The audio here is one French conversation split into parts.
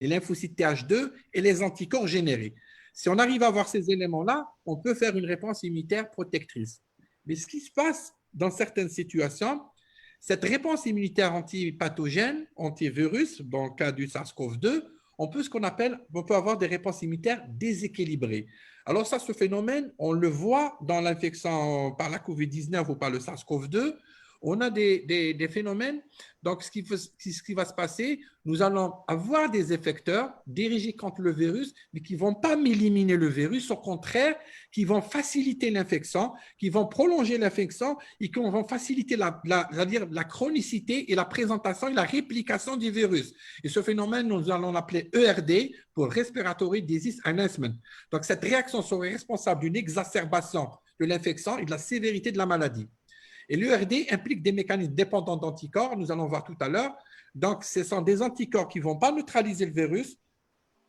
les lymphocytes Th2 et les anticorps générés. Si on arrive à avoir ces éléments-là, on peut faire une réponse immunitaire protectrice. Mais ce qui se passe dans certaines situations, cette réponse immunitaire antipathogène, antivirus, dans le cas du SARS-CoV-2, on peut avoir des réponses immunitaires déséquilibrées. Alors ça, ce phénomène, on le voit dans l'infection par la COVID-19 ou par le SARS-CoV-2. On a des phénomènes. Donc, ce qui va se passer, nous allons avoir des effecteurs dirigés contre le virus, mais qui ne vont pas éliminer le virus, au contraire, qui vont faciliter l'infection, qui vont prolonger l'infection et qui vont faciliter la chronicité et la présentation et la réplication du virus. Et ce phénomène, nous allons l'appeler ERD, pour Respiratory Disease Enhancement. Donc, cette réaction serait responsable d'une exacerbation de l'infection et de la sévérité de la maladie. Et l'ERD implique des mécanismes dépendants d'anticorps, nous allons voir tout à l'heure. Donc, ce sont des anticorps qui ne vont pas neutraliser le virus,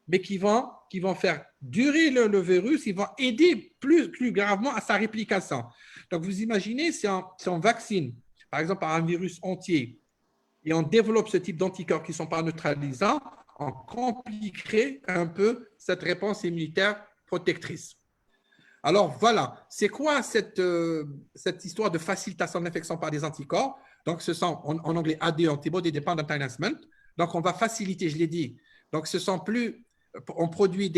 mais qui vont faire durer le virus, ils vont aider plus gravement à sa réplication. Donc, vous imaginez, si on vaccine, par exemple, par un virus entier, et on développe ce type d'anticorps qui ne sont pas neutralisants, on compliquerait un peu cette réponse immunitaire protectrice. Alors voilà, c'est quoi cette histoire de facilitation de l'infection par des anticorps? Donc, ce sont en anglais ADE, Antibody Dependent Enhancement. Donc, on va faciliter, je l'ai dit. Donc, on produit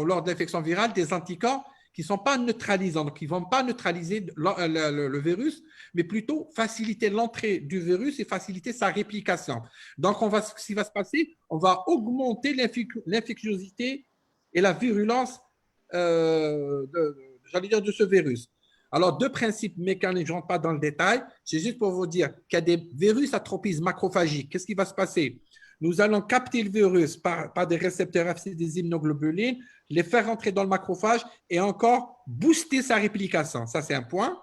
lors de l'infection virale des anticorps qui ne sont pas neutralisants, donc ils ne vont pas neutraliser le virus, mais plutôt faciliter l'entrée du virus et faciliter sa réplication. Donc, ce qui va se passer, on va augmenter l'infectiosité et la virulence de ce virus. Alors, deux principes mécaniques, je ne rentre pas dans le détail, c'est juste pour vous dire qu'il y a des virus à tropisme macrophagique. Qu'est-ce qui va se passer? Nous allons capter le virus par des récepteurs Fc des immunoglobulines, les faire rentrer dans le macrophage et encore booster sa réplication. Ça, c'est un point.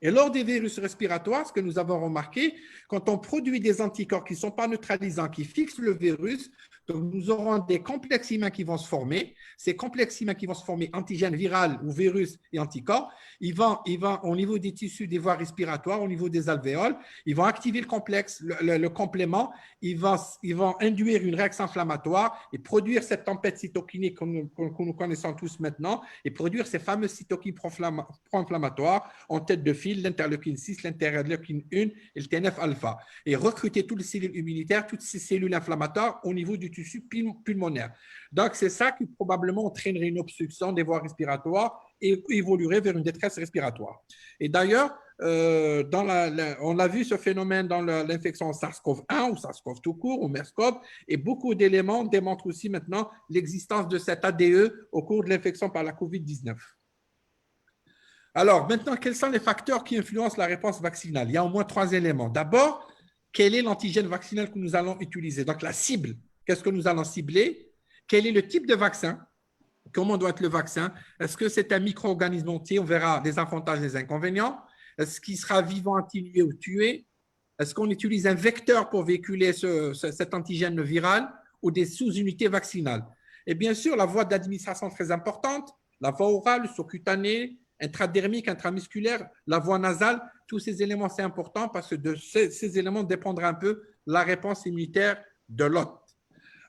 Et lors des virus respiratoires, ce que nous avons remarqué, quand on produit des anticorps qui ne sont pas neutralisants, qui fixent le virus, donc nous aurons des complexes humains qui vont se former. Ces complexes humains qui vont se former, antigènes viral ou virus et anticorps, ils vont au niveau des tissus des voies respiratoires, au niveau des alvéoles, ils vont activer le complexe, le complément, ils vont induire une réaction inflammatoire et produire cette tempête cytokinique que nous connaissons tous maintenant et produire ces fameuses cytokines pro-inflammatoires en tête de file, l'interleukine 6, l'interleukine 1 et le TNF-alpha et recruter toutes les cellules immunitaires, toutes ces cellules inflammatoires au niveau du tissu pulmonaire. Donc, c'est ça qui probablement entraînerait une obstruction des voies respiratoires et évoluerait vers une détresse respiratoire. Et d'ailleurs, on a vu ce phénomène dans l'infection SARS-CoV-1 ou SARS-CoV tout court ou MERS-CoV et beaucoup d'éléments démontrent aussi maintenant l'existence de cet ADE au cours de l'infection par la COVID-19. Alors, maintenant, quels sont les facteurs qui influencent la réponse vaccinale? Il y a au moins 3 éléments. D'abord, quel est l'antigène vaccinal que nous allons utiliser? Donc, la cible. Qu'est-ce que nous allons cibler? Quel est le type de vaccin? Comment doit être le vaccin? Est-ce que c'est un micro-organisme entier? On verra les avantages et les inconvénients. Est-ce qu'il sera vivant, atténué ou tué? Est-ce qu'on utilise un vecteur pour véhiculer cet antigène viral ou des sous-unités vaccinales? Et bien sûr, la voie d'administration très importante, la voie orale, sous-cutanée, intradermique, intramusculaire, la voie nasale, tous ces éléments, c'est important parce que de ces éléments dépendra un peu la réponse immunitaire de l'hôte.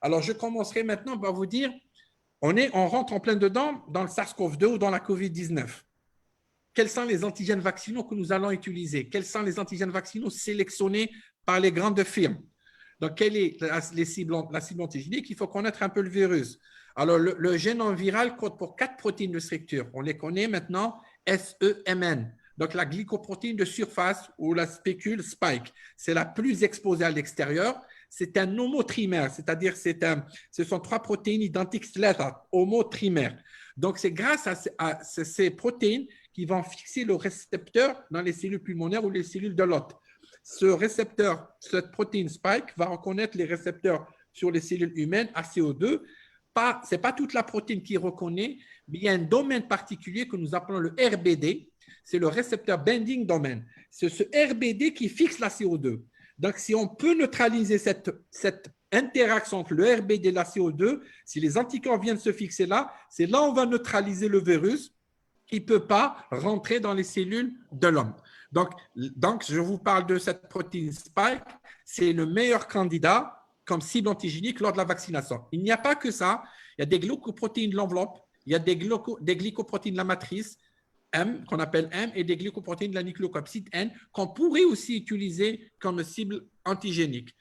Alors, je commencerai maintenant par vous dire, on rentre en plein dedans dans le SARS-CoV-2 ou dans la COVID-19. Quels sont les antigènes vaccinaux que nous allons utiliser? Quels sont les antigènes vaccinaux sélectionnés par les grandes firmes? Donc, quelle est la cible antigénique? Il faut connaître un peu le virus. Alors, le gène viral code pour 4 protéines de structure. On les connaît maintenant, SEMN. Donc, la glycoprotéine de surface ou la spécule spike, c'est la plus exposée à l'extérieur. C'est un homotrimère, c'est-à-dire ce sont 3 protéines identiques, homotrimères. Donc, c'est grâce à ces protéines qui vont fixer le récepteur dans les cellules pulmonaires ou les cellules de l'hôte. Ce récepteur, cette protéine spike, va reconnaître les récepteurs sur les cellules humaines à CO2. Ce n'est pas toute la protéine qui reconnaît, mais il y a un domaine particulier que nous appelons le RBD. C'est le récepteur binding domain. C'est ce RBD qui fixe la CO2. Donc, si on peut neutraliser cette interaction entre le RBD et la CO2, si les anticorps viennent se fixer là, c'est là où on va neutraliser le virus qui ne peut pas rentrer dans les cellules de l'homme. Donc, je vous parle de cette protéine spike. C'est le meilleur candidat comme cible antigénique lors de la vaccination. Il n'y a pas que ça. Il y a des glycoprotéines de l'enveloppe, il y a des glycoprotéines de la matrice, M, qu'on appelle M, et des glycoprotéines de la nucléocapside N, qu'on pourrait aussi utiliser comme cible antigénique.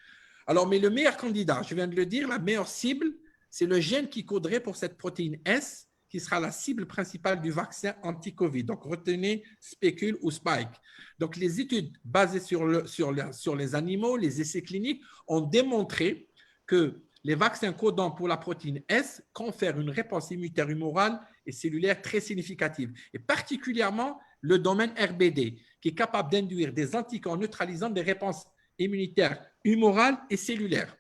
Alors, mais le meilleur candidat, je viens de le dire, la meilleure cible, c'est le gène qui coderait pour cette protéine S, qui sera la cible principale du vaccin anti-Covid. Donc, retenez spécule ou spike. Donc, les études basées sur les animaux, les essais cliniques, ont démontré que les vaccins codant pour la protéine S confèrent une réponse immunitaire humorale et cellulaire très significative, et particulièrement le domaine RBD, qui est capable d'induire des anticorps neutralisant des réponses immunitaires humorales et cellulaires.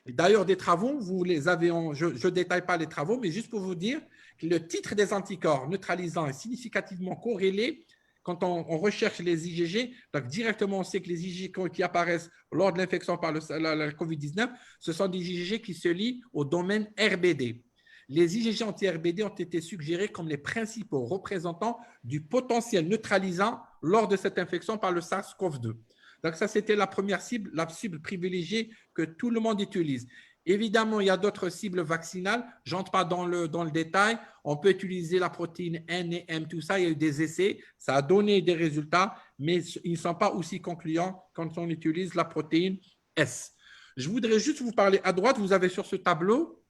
Et d'ailleurs, des travaux, vous les avez, je ne détaille pas les travaux, mais juste pour vous dire que le titre des anticorps neutralisants est significativement corrélé quand on recherche les IgG. Donc, directement, on sait que les IgG qui apparaissent lors de l'infection par la COVID-19, ce sont des IgG qui se lient au domaine RBD. Les IgG anti-RBD ont été suggérés comme les principaux représentants du potentiel neutralisant lors de cette infection par le SARS-CoV-2. Donc, ça, c'était la première cible, la cible privilégiée que tout le monde utilise. Évidemment, il y a d'autres cibles vaccinales. Je n'entre pas dans le détail. On peut utiliser la protéine N et M, tout ça. Il y a eu des essais. Ça a donné des résultats, mais ils ne sont pas aussi concluants quand on utilise la protéine S. Je voudrais juste vous parler. À droite, vous avez sur ce tableau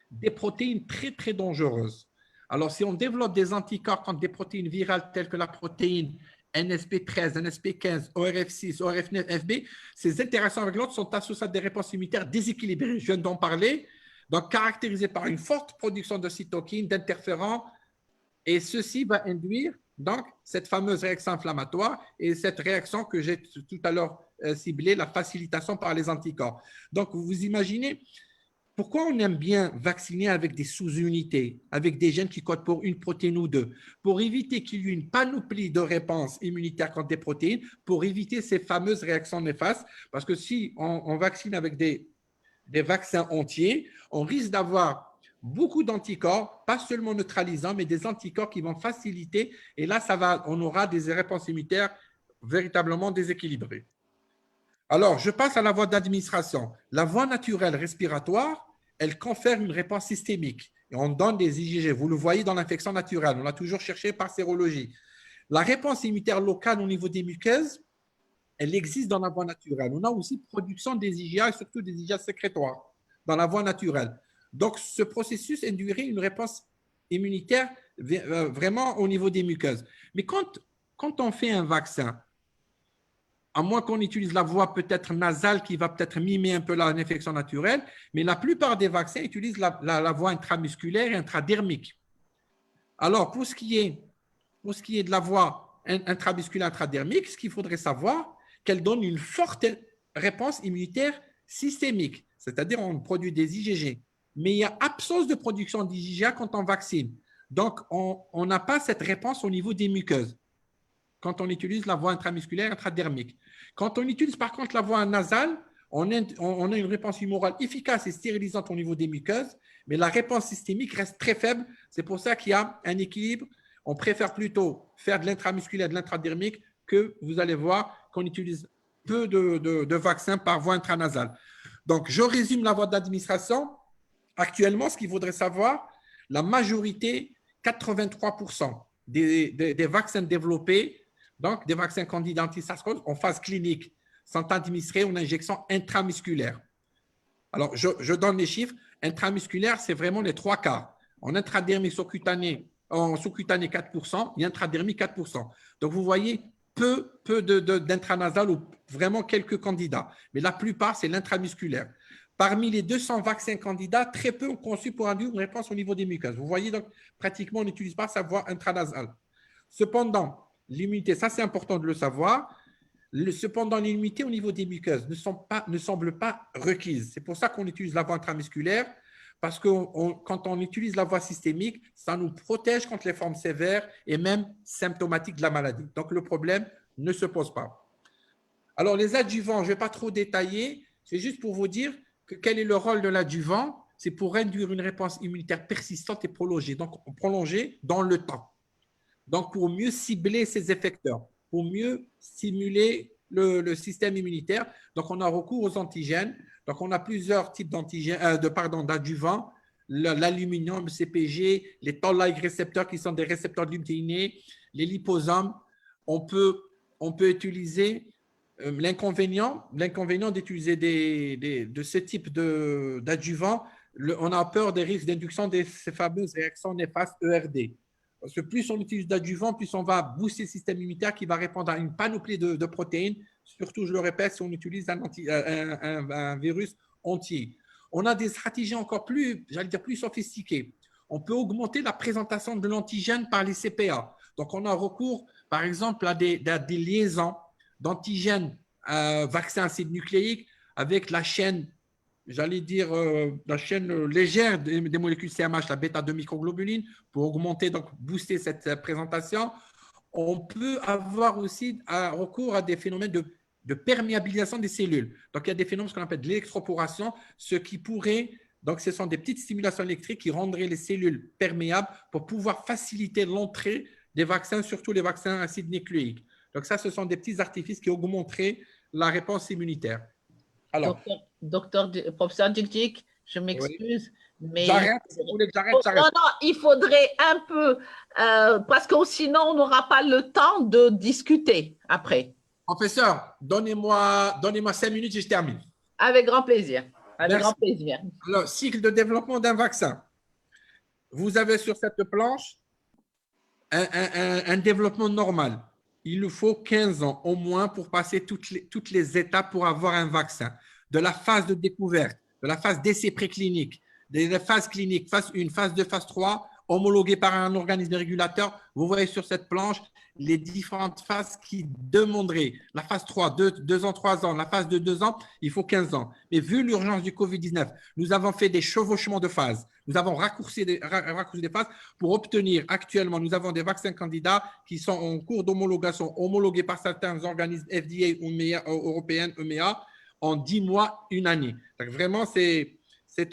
des protéines très, très dangereuses. Alors, si on développe des anticorps contre des protéines virales telles que la protéine NSP13, NSP15, ORF6, ORF9, FB, ces interactions avec l'autre sont associées à des réponses immunitaires déséquilibrées. Je viens d'en parler, donc caractérisées par une forte production de cytokines, d'interférents, et ceci va induire donc cette fameuse réaction inflammatoire et cette réaction que j'ai tout à l'heure ciblée, la facilitation par les anticorps. Donc, vous imaginez, pourquoi on aime bien vacciner avec des sous-unités, avec des gènes qui codent pour une protéine ou deux? Pour éviter qu'il y ait une panoplie de réponses immunitaires contre des protéines, pour éviter ces fameuses réactions néfastes. Parce que si on vaccine avec des vaccins entiers, on risque d'avoir beaucoup d'anticorps, pas seulement neutralisants, mais des anticorps qui vont faciliter. Et là, on aura des réponses immunitaires véritablement déséquilibrées. Alors, je passe à la voie d'administration. La voie naturelle respiratoire, elle confère une réponse systémique. Et on donne des IgG. Vous le voyez dans l'infection naturelle. On l'a toujours cherché par sérologie. La réponse immunitaire locale au niveau des muqueuses, elle existe dans la voie naturelle. On a aussi production des IgA et surtout des IgA sécrétoires dans la voie naturelle. Donc, ce processus induirait une réponse immunitaire vraiment au niveau des muqueuses. Mais quand on fait un vaccin, à moins qu'on utilise la voie peut-être nasale qui va peut-être mimer un peu l'infection naturelle, mais la plupart des vaccins utilisent la voie intramusculaire et intradermique. Alors, pour ce qui est de la voie intramusculaire intradermique, ce qu'il faudrait savoir, qu'elle donne une forte réponse immunitaire systémique, c'est-à-dire on produit des IgG, mais il y a absence de production d'IgA quand on vaccine. Donc, on n'a pas cette réponse au niveau des muqueuses quand on utilise la voie intramusculaire intradermique. Quand on utilise par contre la voie nasale, on a une réponse humorale efficace et stérilisante au niveau des muqueuses, mais la réponse systémique reste très faible. C'est pour ça qu'il y a un équilibre. On préfère plutôt faire de l'intramusculaire, de l'intradermique, que vous allez voir qu'on utilise peu de vaccins par voie intranasale. Donc, je résume la voie d'administration. Actuellement, ce qu'il faudrait savoir, la majorité, 83% des vaccins développés, donc des vaccins candidats anti-SARS-CoV en phase clinique, sont administrés en injection intramusculaire. Alors, je donne les chiffres. Intramusculaire, c'est vraiment les trois quarts. En intradermique sous-cutané, en sous-cutané 4%, et intradermique 4%. Donc, vous voyez, peu d'intranasal ou vraiment quelques candidats. Mais la plupart, c'est l'intramusculaire. Parmi les 200 vaccins candidats, très peu ont conçu pour induire une réponse au niveau des muqueuses. Vous voyez, donc, pratiquement, on n'utilise pas sa voie intranasale. Cependant, l'immunité, ça c'est important de le savoir, cependant l'immunité au niveau des muqueuses ne semble pas requise. C'est pour ça qu'on utilise la voie intramusculaire, parce que quand on utilise la voie systémique, ça nous protège contre les formes sévères et même symptomatiques de la maladie. Donc le problème ne se pose pas. Alors les adjuvants, je ne vais pas trop détailler, c'est juste pour vous dire que quel est le rôle de l'adjuvant, c'est pour induire une réponse immunitaire persistante et prolongée, donc prolongée dans le temps. Donc, pour mieux cibler ces effecteurs, pour mieux stimuler le système immunitaire. Donc, on a recours aux antigènes. Donc, on a plusieurs types d'adjuvants, l'aluminium, le CPG, les toll-like récepteurs qui sont des récepteurs de lutéinés, les liposomes. On peut utiliser l'inconvénient d'utiliser de ce type d'adjuvants. On a peur des risques d'induction de ces fameuses réactions néfastes ERD. Parce que plus on utilise d'adjuvants, plus on va booster le système immunitaire qui va répondre à une panoplie de protéines, surtout, je le répète, si on utilise un virus entier. On a des stratégies encore plus, plus sophistiquées. On peut augmenter la présentation de l'antigène par les CPA. Donc, on a recours, par exemple, à des liaisons d'antigènes vaccin acide nucléique avec la chaîne, la chaîne légère des molécules CMH, la bêta-2 microglobuline, pour augmenter, donc booster cette présentation. On peut avoir aussi recours à des phénomènes de perméabilisation des cellules. Donc, il y a des phénomènes qu'on appelle de l'électroporation, ce qui pourrait, donc ce sont des petites stimulations électriques qui rendraient les cellules perméables pour pouvoir faciliter l'entrée des vaccins, surtout les vaccins acides nucléiques. Donc, ça, ce sont des petits artifices qui augmenteraient la réponse immunitaire. Alors, professeur Djik, je m'excuse, oui. mais… J'arrête, si vous voulez que j'arrête. Non, il faudrait un peu, parce que sinon, on n'aura pas le temps de discuter après. Professeur, donnez-moi 5 minutes et je termine. Avec grand plaisir. Avec grand Merci. plaisir. Alors, cycle de développement d'un vaccin. Vous avez sur cette planche un développement normal. Il nous faut 15 ans au moins pour passer toutes les étapes pour avoir un vaccin. De la phase de découverte, de la phase d'essai préclinique, de la phase clinique, phase 1, phase 2, phase 3, homologuée par un organisme régulateur. Vous voyez sur cette planche les différentes phases qui demanderaient. La phase 3, 2 ans, 3 ans. La phase de 2 ans, il faut 15 ans. Mais vu l'urgence du Covid-19, nous avons fait des chevauchements de phases. Nous avons raccourci des phases pour obtenir actuellement, nous avons des vaccins candidats qui sont en cours d'homologation, homologués par certains organismes FDA ou européens, EMEA, en 10 mois, 1 année. Donc vraiment, c'est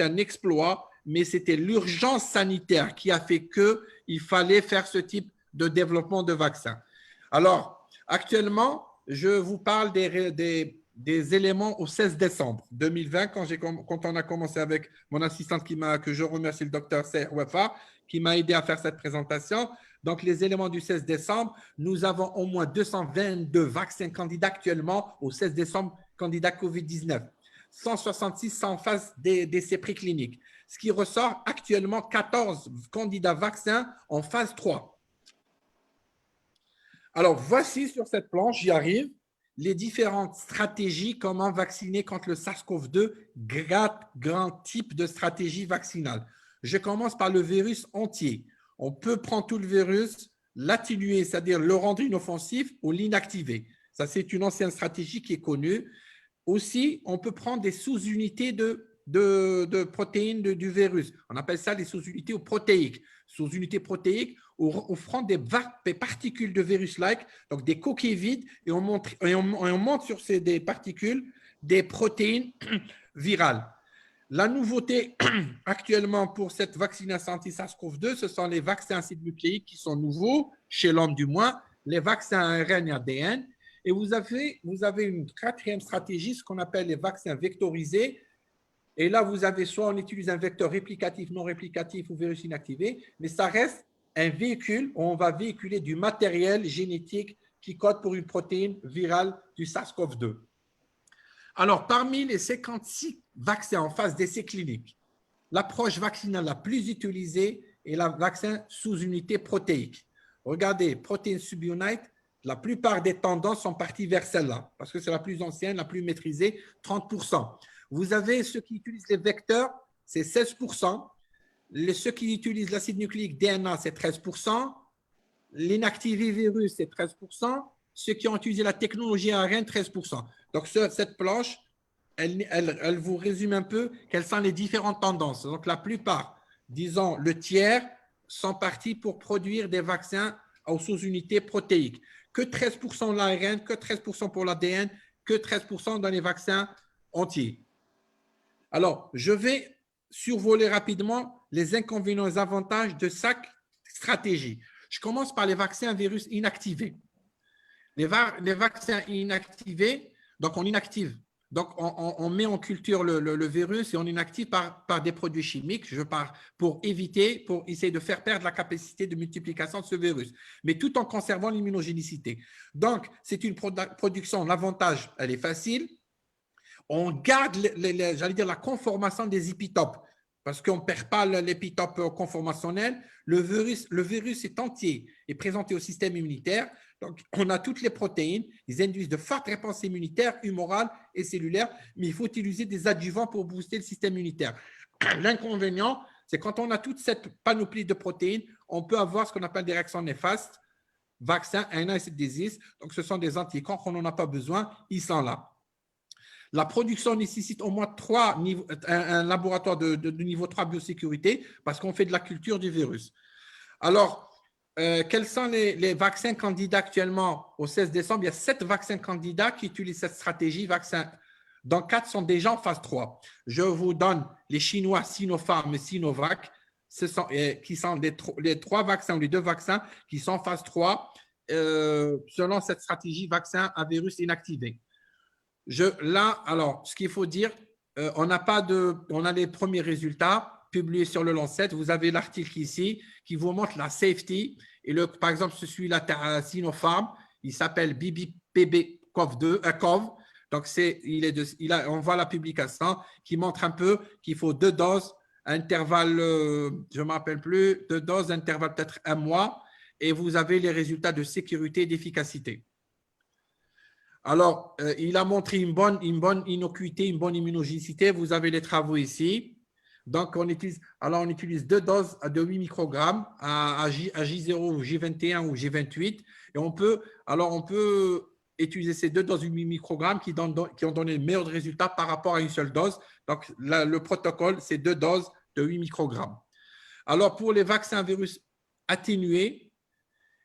un exploit, mais c'était l'urgence sanitaire qui a fait qu'il fallait faire ce type de développement de vaccins. Alors, actuellement, je vous parle des éléments au 16 décembre 2020, quand on a commencé avec mon assistante que je remercie, le docteur Seher Wafa, qui m'a aidé à faire cette présentation. Donc, les éléments du 16 décembre, nous avons au moins 222 vaccins candidats actuellement au 16 décembre, candidats COVID-19. 166 sont en phase d'essais précliniques. Ce qui ressort actuellement 14 candidats vaccins en phase 3. Alors, voici sur cette planche, j'y arrive, les différentes stratégies, comment vacciner contre le SARS-CoV-2, grand type de stratégie vaccinale. Je commence par le virus entier. On peut prendre tout le virus, l'atténuer, c'est-à-dire le rendre inoffensif ou l'inactiver. Ça, c'est une ancienne stratégie qui est connue. Aussi, on peut prendre des sous-unités de protéines du virus. On appelle ça les sous-unités protéiques. Sous-unités protéiques offrant des particules de virus-like, donc des coquilles vides, et on monte sur des particules des protéines virales. La nouveauté actuellement pour cette vaccination anti-SARS-CoV-2, ce sont les vaccins acides nucléiques qui sont nouveaux, chez l'homme du moins, les vaccins ARN et ADN. Et vous avez une quatrième stratégie, ce qu'on appelle les vaccins vectorisés. Et là, vous avez soit on utilise un vecteur réplicatif, non réplicatif ou virus inactivé, mais ça reste un véhicule où on va véhiculer du matériel génétique qui code pour une protéine virale du SARS-CoV-2. Alors, parmi les 56 vaccins en phase d'essai clinique, l'approche vaccinale la plus utilisée est le vaccin sous unité protéique. Regardez, protéine subunite, la plupart des tendances sont parties vers celle-là, parce que c'est la plus ancienne, la plus maîtrisée, 30%. Vous avez ceux qui utilisent les vecteurs, c'est 16%. Ceux qui utilisent l'acide nucléique DNA, c'est 13%. L'inactivé virus, c'est 13%. Ceux qui ont utilisé la technologie ARN, 13%. Donc, cette planche, elle vous résume un peu quelles sont les différentes tendances. Donc, la plupart, disons le tiers, sont partis pour produire des vaccins aux sous-unités protéiques. Que 13% l'ARN, que 13% pour l'ADN, que 13% dans les vaccins entiers. Alors, je vais survoler rapidement les inconvénients et les avantages de chaque stratégie. Je commence par les vaccins à virus inactivés. Les vaccins inactivés, donc on inactive. Donc, on met en culture le virus et on inactive par des produits chimiques pour essayer de faire perdre la capacité de multiplication de ce virus, mais tout en conservant l'immunogénicité. Donc, c'est une production, l'avantage, elle est facile. On garde, j'allais dire, la conformation des épitopes, parce qu'on ne perd pas l'épitope conformationnel. Le virus est entier, est présenté au système immunitaire. Donc, on a toutes les protéines, ils induisent de fortes réponses immunitaires, humorales et cellulaires, mais il faut utiliser des adjuvants pour booster le système immunitaire. L'inconvénient, c'est quand on a toute cette panoplie de protéines, on peut avoir ce qu'on appelle des réactions néfastes, vaccins, RNA et cette disease. Donc, ce sont des anticorps qu'on n'en a pas besoin, ils sont là. La production nécessite au moins un laboratoire de niveau 3 biosécurité parce qu'on fait de la culture du virus. Alors, quels sont les vaccins candidats actuellement au 16 décembre? Il y a 7 vaccins candidats qui utilisent cette stratégie. Dont 4 sont déjà en phase 3. Je vous donne les Chinois Sinopharm et Sinovac, qui sont les 3 vaccins ou les 2 vaccins qui sont en phase 3 selon cette stratégie vaccin à virus inactivé. Alors, ce qu'il faut dire, on a les premiers résultats publiés sur le Lancet. Vous avez l'article ici qui vous montre la safety. Et par exemple, celui-là, Sinopharm, il s'appelle BBPB-CoV. Donc, on voit la publication qui montre un peu qu'il faut 2 doses, intervalle, je ne me rappelle plus, 2 doses, intervalle peut-être 1 mois. Et vous avez les résultats de sécurité et d'efficacité. Alors, il a montré une bonne innocuité, une bonne immunogénicité. Vous avez les travaux ici. Donc, on utilise 2 doses de 8 microgrammes à J0, J21 ou J28. Et on peut utiliser ces 2 doses de 8 microgrammes qui ont donné le meilleur résultat par rapport à une seule dose. Donc, le protocole, c'est 2 doses de 8 microgrammes. Alors, pour les vaccins virus atténués,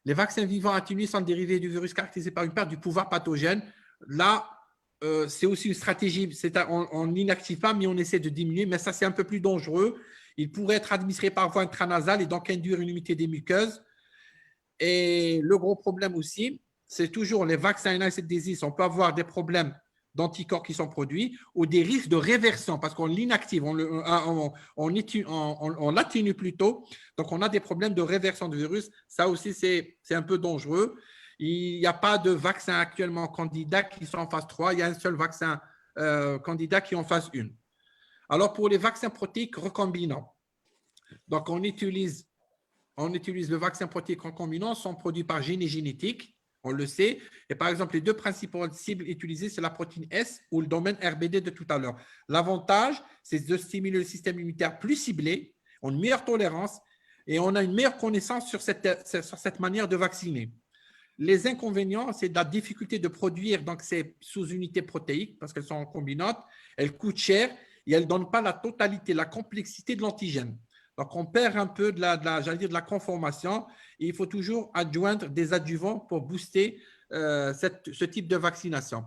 les vaccins vivants atténués sont dérivés du virus caractérisé par une perte du pouvoir pathogène. Là, c'est aussi une stratégie. On n'inactive pas, mais on essaie de diminuer. Mais ça, c'est un peu plus dangereux. Il pourrait être administré par voie intranasale et donc induire une immunité des muqueuses. Et le gros problème aussi, c'est toujours les vaccins RNA et cette disease. On peut avoir des problèmes d'anticorps qui sont produits ou des risques de réversion parce qu'on l'inactive, on l'atténue plutôt. Donc, on a des problèmes de réversion du virus. Ça aussi, c'est un peu dangereux. Il n'y a pas de vaccin actuellement candidat qui sont en phase 3. Il y a un seul vaccin candidat qui est en phase 1. Alors, pour les vaccins protéiques recombinants, donc on utilise le vaccin protéique recombinant, sont produits par Génie Génétique. On le sait. Et par exemple, les 2 principales cibles utilisées, c'est la protéine S ou le domaine RBD de tout à l'heure. L'avantage, c'est de stimuler le système immunitaire plus ciblé, on a une meilleure tolérance et on a une meilleure connaissance sur cette manière de vacciner. Les inconvénients, c'est de la difficulté de produire donc, ces sous-unités protéiques parce qu'elles sont recombinantes. Elles coûtent cher et elles ne donnent pas la totalité, la complexité de l'antigène. Donc, on perd un peu de la conformation et il faut toujours adjoindre des adjuvants pour booster ce type de vaccination.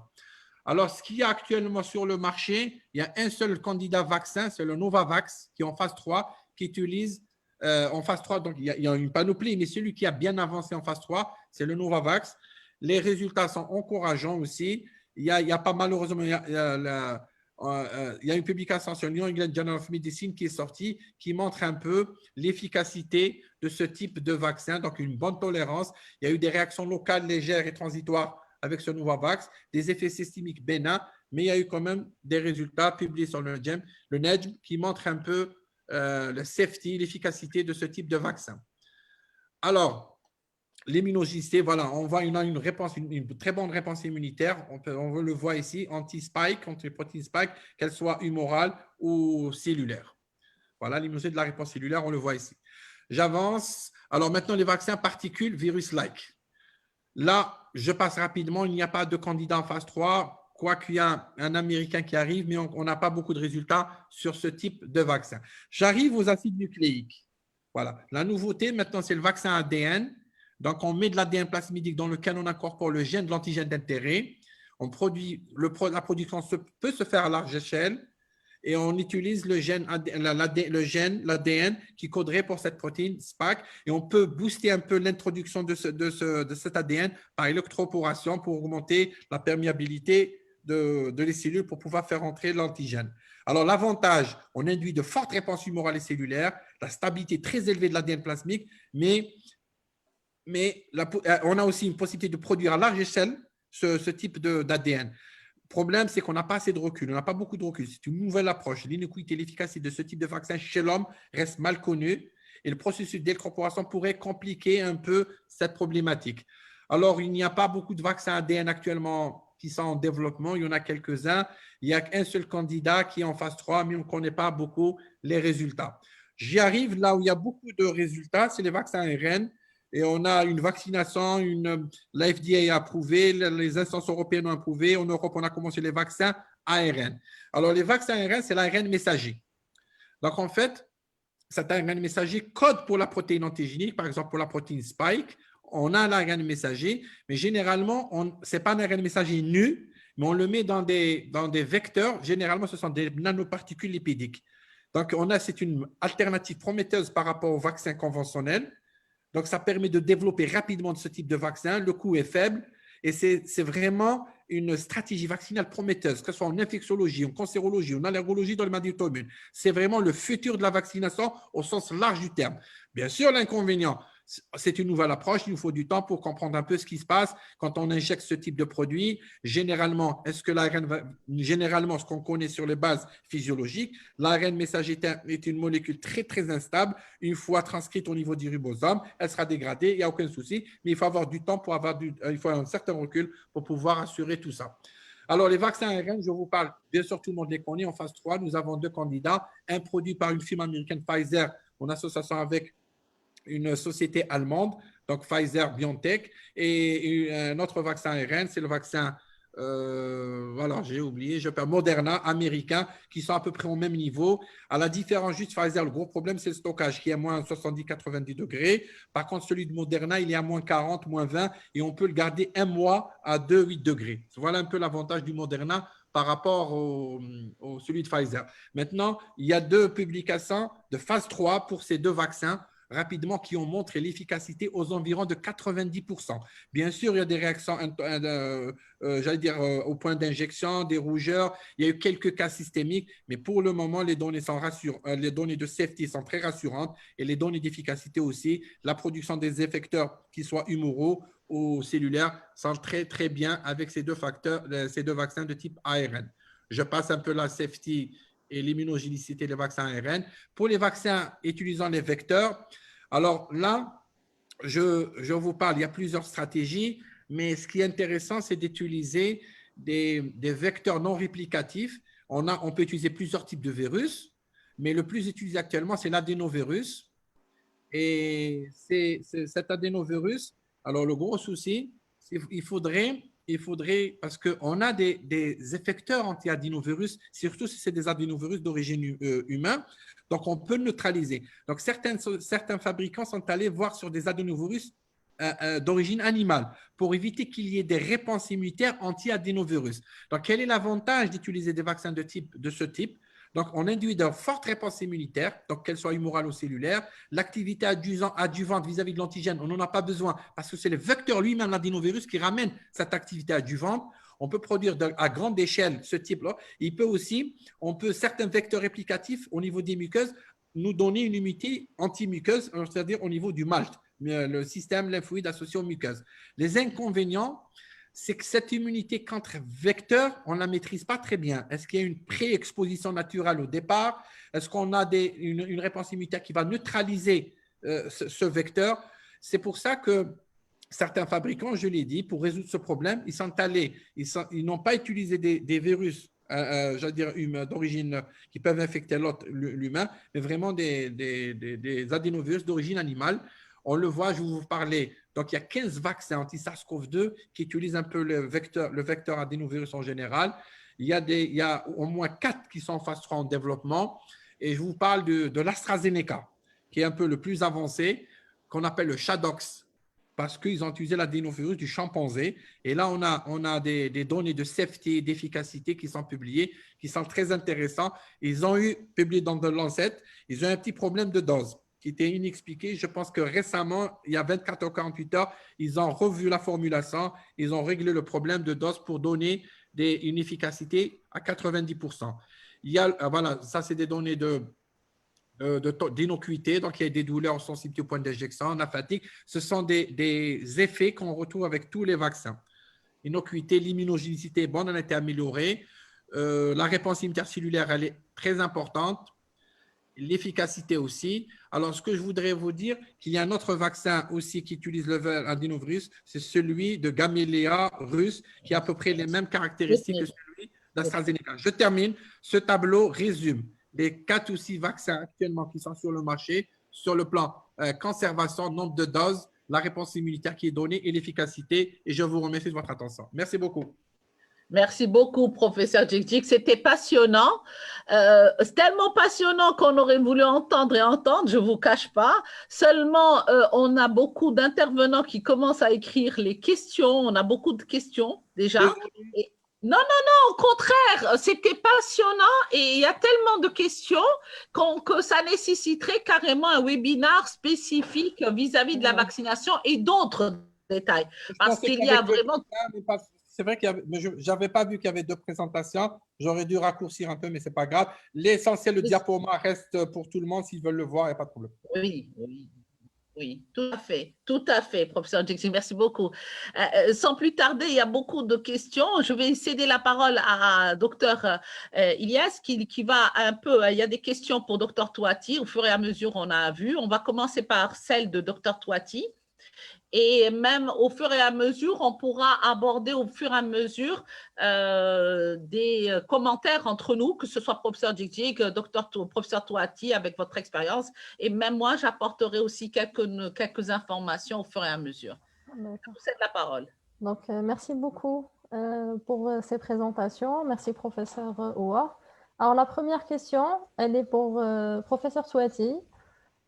Alors, ce qu'il y a actuellement sur le marché, il y a un seul candidat vaccin, c'est le Novavax, qui est en phase 3, qui utilise en phase 3. Donc, il y a une panoplie, mais celui qui a bien avancé en phase 3, c'est le Novavax. Les résultats sont encourageants aussi. Il y a pas malheureusement, il y a une publication sur le New England Journal of Medicine qui est sortie qui montre un peu l'efficacité de ce type de vaccin, donc une bonne tolérance. Il y a eu des réactions locales légères et transitoires avec ce Novavax, des effets systémiques bénins, mais il y a eu quand même des résultats publiés sur le NEJM qui montrent un peu le safety, l'efficacité de ce type de vaccin. Alors, l'immunogénicité, voilà, on voit une réponse, une très bonne réponse immunitaire. On le voit ici, anti-spike, contre les protéines spike, qu'elles soient humorales ou cellulaires. Voilà, l'immunité de la réponse cellulaire, on le voit ici. J'avance. Alors maintenant, les vaccins particules virus-like. Là, je passe rapidement. Il n'y a pas de candidat en phase 3, quoiqu'il y a un Américain qui arrive, mais on n'a pas beaucoup de résultats sur ce type de vaccin. J'arrive aux acides nucléiques. Voilà. La nouveauté, maintenant, c'est le vaccin ADN. Donc, on met de l'ADN plasmidique dans lequel on incorpore le gène de l'antigène d'intérêt. La production peut se faire à large échelle. et on utilise le gène, l'ADN qui coderait pour cette protéine SPAC, et on peut booster un peu l'introduction de cet ADN par électroporation pour augmenter la perméabilité de les cellules pour pouvoir faire entrer l'antigène. Alors, l'avantage, on induit de fortes réponses humorales et cellulaires, la stabilité très élevée de l'ADN plasmique, mais on a aussi une possibilité de produire à large échelle ce type d'ADN. Le problème, c'est qu'on n'a pas assez de recul, on n'a pas beaucoup de recul. C'est une nouvelle approche. L'innocuité et l'efficacité de ce type de vaccin chez l'homme reste mal connue et le processus d'incorporation pourrait compliquer un peu cette problématique. Alors, il n'y a pas beaucoup de vaccins ADN actuellement qui sont en développement. Il y en a quelques-uns. Il n'y a qu'un seul candidat qui est en phase 3, mais on ne connaît pas beaucoup les résultats. J'y arrive là où il y a beaucoup de résultats, c'est les vaccins ARN. Et on a une vaccination, la FDA a approuvé, les instances européennes ont approuvé. En Europe, on a commencé les vaccins ARN. Alors, les vaccins ARN, c'est l'ARN messager. Donc, en fait, cet ARN messager code pour la protéine antigénique, par exemple pour la protéine Spike. On a l'ARN messager, mais généralement, ce n'est pas un ARN messager nu, mais on le met dans des vecteurs. Généralement, ce sont des nanoparticules lipidiques. Donc, c'est une alternative prometteuse par rapport au vaccin conventionnel. Donc, ça permet de développer rapidement ce type de vaccin. Le coût est faible et c'est vraiment une stratégie vaccinale prometteuse, que ce soit en infectiologie, en cancérologie, en allergologie, dans les maladies auto-immunes. C'est vraiment le futur de la vaccination au sens large du terme. Bien sûr, l'inconvénient, c'est une nouvelle approche. Il nous faut du temps pour comprendre un peu ce qui se passe quand on injecte ce type de produit. Généralement, généralement, ce qu'on connaît sur les bases physiologiques, l'ARN messager est une molécule très, très instable. Une fois transcrite au niveau du ribosome, elle sera dégradée, il n'y a aucun souci, mais il faut avoir du temps il faut un certain recul pour pouvoir assurer tout ça. Alors, les vaccins ARN, je vous parle, bien sûr, tout le monde les connaît. En phase 3, nous avons 2 candidats, un produit par une firme américaine Pfizer en association avec une société allemande, donc Pfizer-BioNTech, et un autre vaccin ARN, c'est le vaccin, j'ai oublié, Moderna, américain, qui sont à peu près au même niveau. À la différence juste Pfizer, le gros problème, c'est le stockage qui est à moins 70-90 degrés. Par contre, celui de Moderna, il est à moins 40, moins 20, et on peut le garder un mois à 2-8 degrés. Voilà un peu l'avantage du Moderna par rapport au celui de Pfizer. Maintenant, il y a 2 publications de phase 3 pour ces 2 vaccins rapidement qui ont montré l'efficacité aux environs de 90%. Bien sûr, il y a des réactions, au point d'injection, des rougeurs, il y a eu quelques cas systémiques, mais pour le moment, les données sont les données de safety sont très rassurantes et les données d'efficacité aussi. La production des effecteurs, qu'ils soient humoraux ou cellulaires, sont très, très bien avec ces 2 vaccins de type ARN. Je passe un peu la safety et l'immunogénicité des vaccins ARN. Pour les vaccins utilisant les vecteurs, alors là, je vous parle, il y a plusieurs stratégies, mais ce qui est intéressant, c'est d'utiliser des vecteurs non réplicatifs. On peut utiliser plusieurs types de virus, mais le plus utilisé actuellement, c'est l'adénovirus. Et cet adénovirus, alors le gros souci, c'est qu'il faudrait, parce qu'on a des effecteurs anti-adénovirus, surtout si c'est des adénovirus d'origine humaine, donc on peut neutraliser. Donc certains fabricants sont allés voir sur des adénovirus d'origine animale pour éviter qu'il y ait des réponses immunitaires anti-adénovirus. Donc quel est l'avantage d'utiliser des vaccins de ce type? Donc, on induit de fortes réponses immunitaires, donc qu'elles soient humorales ou cellulaires. L'activité adjuvante vis-à-vis de l'antigène, on n'en a pas besoin parce que c'est le vecteur lui-même, l'adénovirus, qui ramène cette activité adjuvante. On peut produire à grande échelle ce type-là. Certains vecteurs réplicatifs au niveau des muqueuses nous donner une immunité anti-muqueuse, c'est-à-dire au niveau du MALT, le système lymphoïde associé aux muqueuses. Les inconvénients, c'est que cette immunité contre vecteur, on ne la maîtrise pas très bien. Est-ce qu'il y a une pré-exposition naturelle au départ? Est-ce qu'on a une réponse immunitaire qui va neutraliser ce vecteur? C'est pour ça que certains fabricants, je l'ai dit, pour résoudre ce problème, ils n'ont pas utilisé des virus d'origine qui peuvent infecter l'humain, mais vraiment des adénovirus d'origine animale. On le voit, je vais vous parler. Donc, il y a 15 vaccins anti-SARS-CoV-2 qui utilisent un peu le vecteur adénovirus en général. Il y a au moins 4 qui sont en phase 3 en développement. Et je vous parle de l'AstraZeneca, qui est un peu le plus avancé, qu'on appelle le Shadox. parce qu'ils ont utilisé l'adénovirus du chimpanzé. Et là, on a des données de safety et d'efficacité qui sont publiées, qui sont très intéressantes. Ils ont eu, publié dans The Lancet, ils ont un petit problème de dose qui était inexpliqué. Je pense que récemment, il y a 24 ou 48 heures, ils ont revu la formulation, ils ont réglé le problème de dose pour donner une efficacité à 90%. Il y a, voilà, ça, c'est des données d'innocuité, donc il y a des douleurs, sensibilité au point d'injection, la fatigue. Ce sont des effets qu'on retrouve avec tous les vaccins. Innocuité, l'immunogénicité est bonne, elle a été améliorée. La réponse immunitaire cellulaire, elle est très importante. L'efficacité aussi. Alors, ce que je voudrais vous dire, qu'il y a un autre vaccin aussi qui utilise le adénovirus, c'est celui de Gamaleya russe, qui a à peu près les mêmes caractéristiques que celui d'AstraZeneca. Je termine. Ce tableau résume les 4 ou 6 vaccins actuellement qui sont sur le marché, sur le plan conservation, nombre de doses, la réponse immunitaire qui est donnée et l'efficacité. Et je vous remercie de votre attention. Merci beaucoup. Merci beaucoup, professeur Djik. C'était passionnant. C'est tellement passionnant qu'on aurait voulu entendre et entendre, je ne vous cache pas. Seulement, on a beaucoup d'intervenants qui commencent à écrire les questions. On a beaucoup de questions déjà. Et, non, au contraire, c'était passionnant et il y a tellement de questions que ça nécessiterait carrément un webinaire spécifique vis-à-vis de la vaccination et d'autres détails. Parce qu'il y a vraiment… C'est vrai que je n'avais pas vu qu'il y avait 2 présentations. J'aurais dû raccourcir un peu, mais ce n'est pas grave. L'essentiel, le diaporama reste pour tout le monde. S'ils veulent le voir, il n'y a pas de problème. Oui, tout à fait, professeur Djik. Merci beaucoup. Sans plus tarder, il y a beaucoup de questions. Je vais céder la parole à docteur Ilyes qui va un peu… Il y a des questions pour docteur Touati. Au fur et à mesure, on a vu. On va commencer par celle de docteur Touati. Et même au fur et à mesure, on pourra aborder au fur et à mesure des commentaires entre nous, que ce soit professeur Djik, professeur Touati avec votre expérience. Et même moi, j'apporterai aussi quelques informations au fur et à mesure. Je vous cède la parole. Donc, merci beaucoup pour ces présentations. Merci, professeur Ouar. Alors, la première question, elle est pour professeur Touati.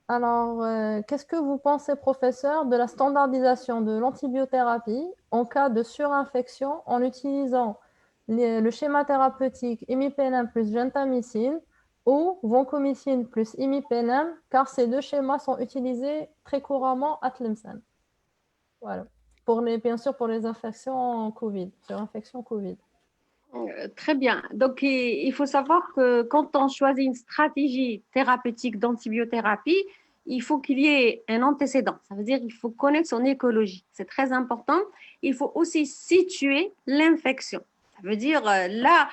Alors, qu'est-ce que vous pensez, professeur, de la standardisation de l'antibiothérapie en cas de surinfection en utilisant le schéma thérapeutique imipenem plus gentamicine ou vancomycine plus imipenem, car ces 2 schémas sont utilisés très couramment à Tlemcen. Voilà. Bien sûr, pour les infections Covid, surinfection Covid. Très bien. Donc, il faut savoir que quand on choisit une stratégie thérapeutique d'antibiothérapie, il faut qu'il y ait un antécédent. Ça veut dire qu'il faut connaître son écologie. C'est très important. Il faut aussi situer l'infection. Ça veut dire, là,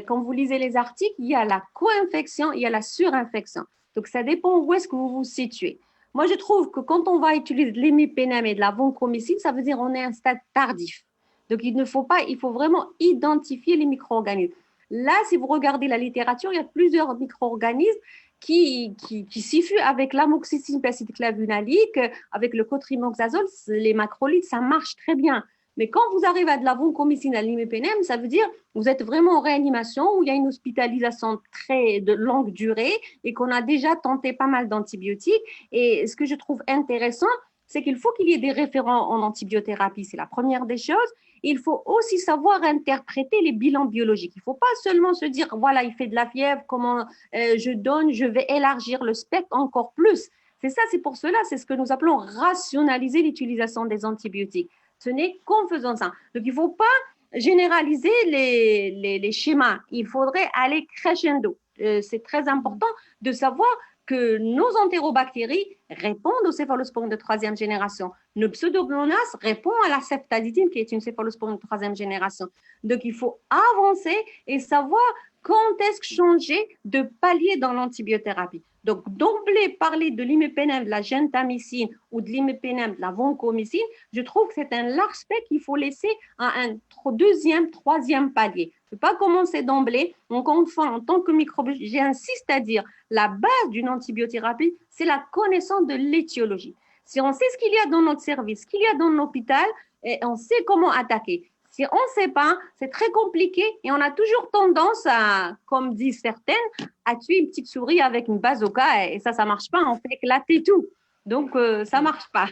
quand vous lisez les articles, il y a la co-infection, il y a la surinfection. Donc, ça dépend où est-ce que vous vous situez. Moi, je trouve que quand on va utiliser de l'imipenem et de la vancomycine, ça veut dire qu'on est à un stade tardif. Donc, il faut vraiment identifier les micro-organismes. Là, si vous regardez la littérature, il y a plusieurs micro-organismes qui s'y fuient avec l'amoxicilline peracétoclavulanique, avec le cotrimoxazole, les macrolides, ça marche très bien. Mais quand vous arrivez à de la vancomycine, à l'imipenem, ça veut dire que vous êtes vraiment en réanimation où il y a une hospitalisation très de longue durée et qu'on a déjà tenté pas mal d'antibiotiques. Et ce que je trouve intéressant, c'est qu'il faut qu'il y ait des référents en antibiothérapie, c'est la première des choses. Il faut aussi savoir interpréter les bilans biologiques. Il ne faut pas seulement se dire, voilà, il fait de la fièvre, comment je donne, je vais élargir le spectre encore plus. C'est ça, c'est pour cela, c'est ce que nous appelons rationaliser l'utilisation des antibiotiques. Ce n'est qu'en faisant ça. Donc, il ne faut pas généraliser les schémas. Il faudrait aller crescendo. C'est très important de savoir que nos entérobactéries répondent aux céphalosporines de 3e génération. Nos pseudomonas répondent à la ceftazidime, qui est une céphalosporine de 3e génération. Donc, il faut avancer et savoir quand est-ce que changer de palier dans l'antibiothérapie. Donc, d'emblée parler de l'imipenem, de la gentamicine ou de l'imipenem, de la vancomycine, je trouve que c'est un large spectre qu'il faut laisser à un 2e, 3e palier. Il ne faut pas commencer d'emblée. Encore une fois, en tant que microbiologiste, j'insiste à dire la base d'une antibiothérapie, c'est la connaissance de l'étiologie. Si on sait ce qu'il y a dans notre service, ce qu'il y a dans l'hôpital, et on sait comment attaquer. Si on ne sait pas, c'est très compliqué et on a toujours tendance à, comme disent certaines, à tuer une petite souris avec une bazooka et ça ne marche pas, on fait éclater tout. Donc, ça ne marche pas.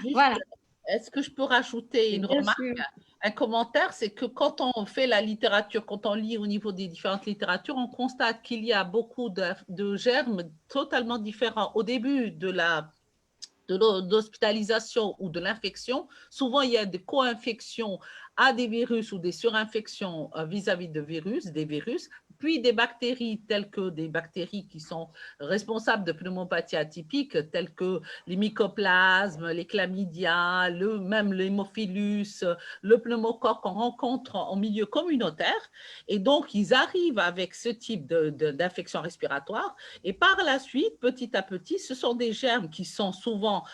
Juste, Voilà, est-ce que je peux rajouter une bien remarque, sûr. un commentaire? C'est que quand on fait la littérature, quand on lit au niveau des différentes littératures, on constate qu'il y a beaucoup de germes totalement différents. Au début de l'hospitalisation ou de l'infection, souvent il y a des co-infections à des virus ou des surinfections vis-à-vis de des virus, puis des bactéries telles que des bactéries qui sont responsables de pneumopathie atypique, telles que les mycoplasmes, les chlamydia, même l'hémophilus, le pneumocoque qu'on rencontre en milieu communautaire. Et donc, ils arrivent avec ce type d'infection respiratoire. Et par la suite, petit à petit, ce sont des germes qui sont souvent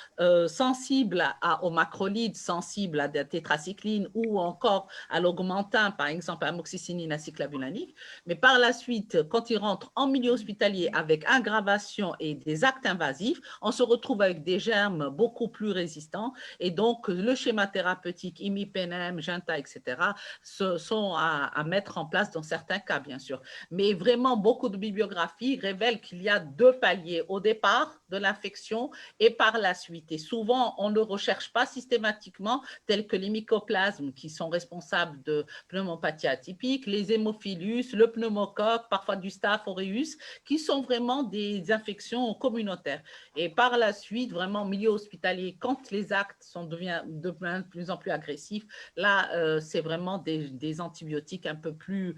sensibles aux macrolides, sensibles à la tétracycline ou encore à l'augmentin, par exemple, à amoxicilline aciclavulanique. Mais par la suite, quand ils rentrent en milieu hospitalier avec aggravation et des actes invasifs, on se retrouve avec des germes beaucoup plus résistants. Et donc, le schéma thérapeutique, imipenem, Genta, etc., sont à mettre en place dans certains cas, bien sûr. Mais vraiment, beaucoup de bibliographies révèlent qu'il y a deux paliers au départ de l'infection et par la suite. Et souvent, on ne le recherche pas systématiquement, tels que les mycoplasmes qui sont responsables de pneumopathie atypique, les hémophilus, le pneumocoque, parfois du Staph aureus, qui sont vraiment des infections communautaires. Et par la suite, vraiment, au milieu hospitalier, quand les actes deviennent de plus en plus agressifs, là, c'est vraiment des antibiotiques un peu plus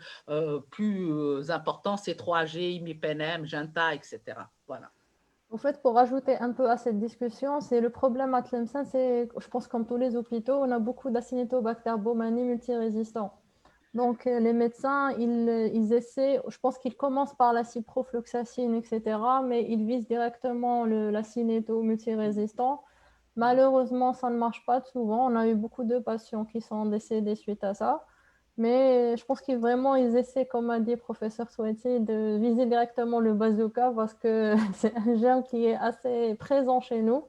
importants, C3G, imipenem, Genta, etc. Voilà. En fait, pour ajouter un peu à cette discussion, c'est le problème à Tlemcen, c'est, je pense, comme tous les hôpitaux, on a beaucoup d'Acinetobacter baumannii multirésistants. Donc, les médecins, ils essaient, je pense qu'ils commencent par la ciprofloxacine, etc., mais ils visent directement l'acinéto multirésistant. Malheureusement, ça ne marche pas souvent. On a eu beaucoup de patients qui sont décédés suite à ça. Mais je pense qu'ils vraiment, ils essaient, comme a dit le professeur Souhaiti, de viser directement le bazooka parce que c'est un germe qui est assez présent chez nous.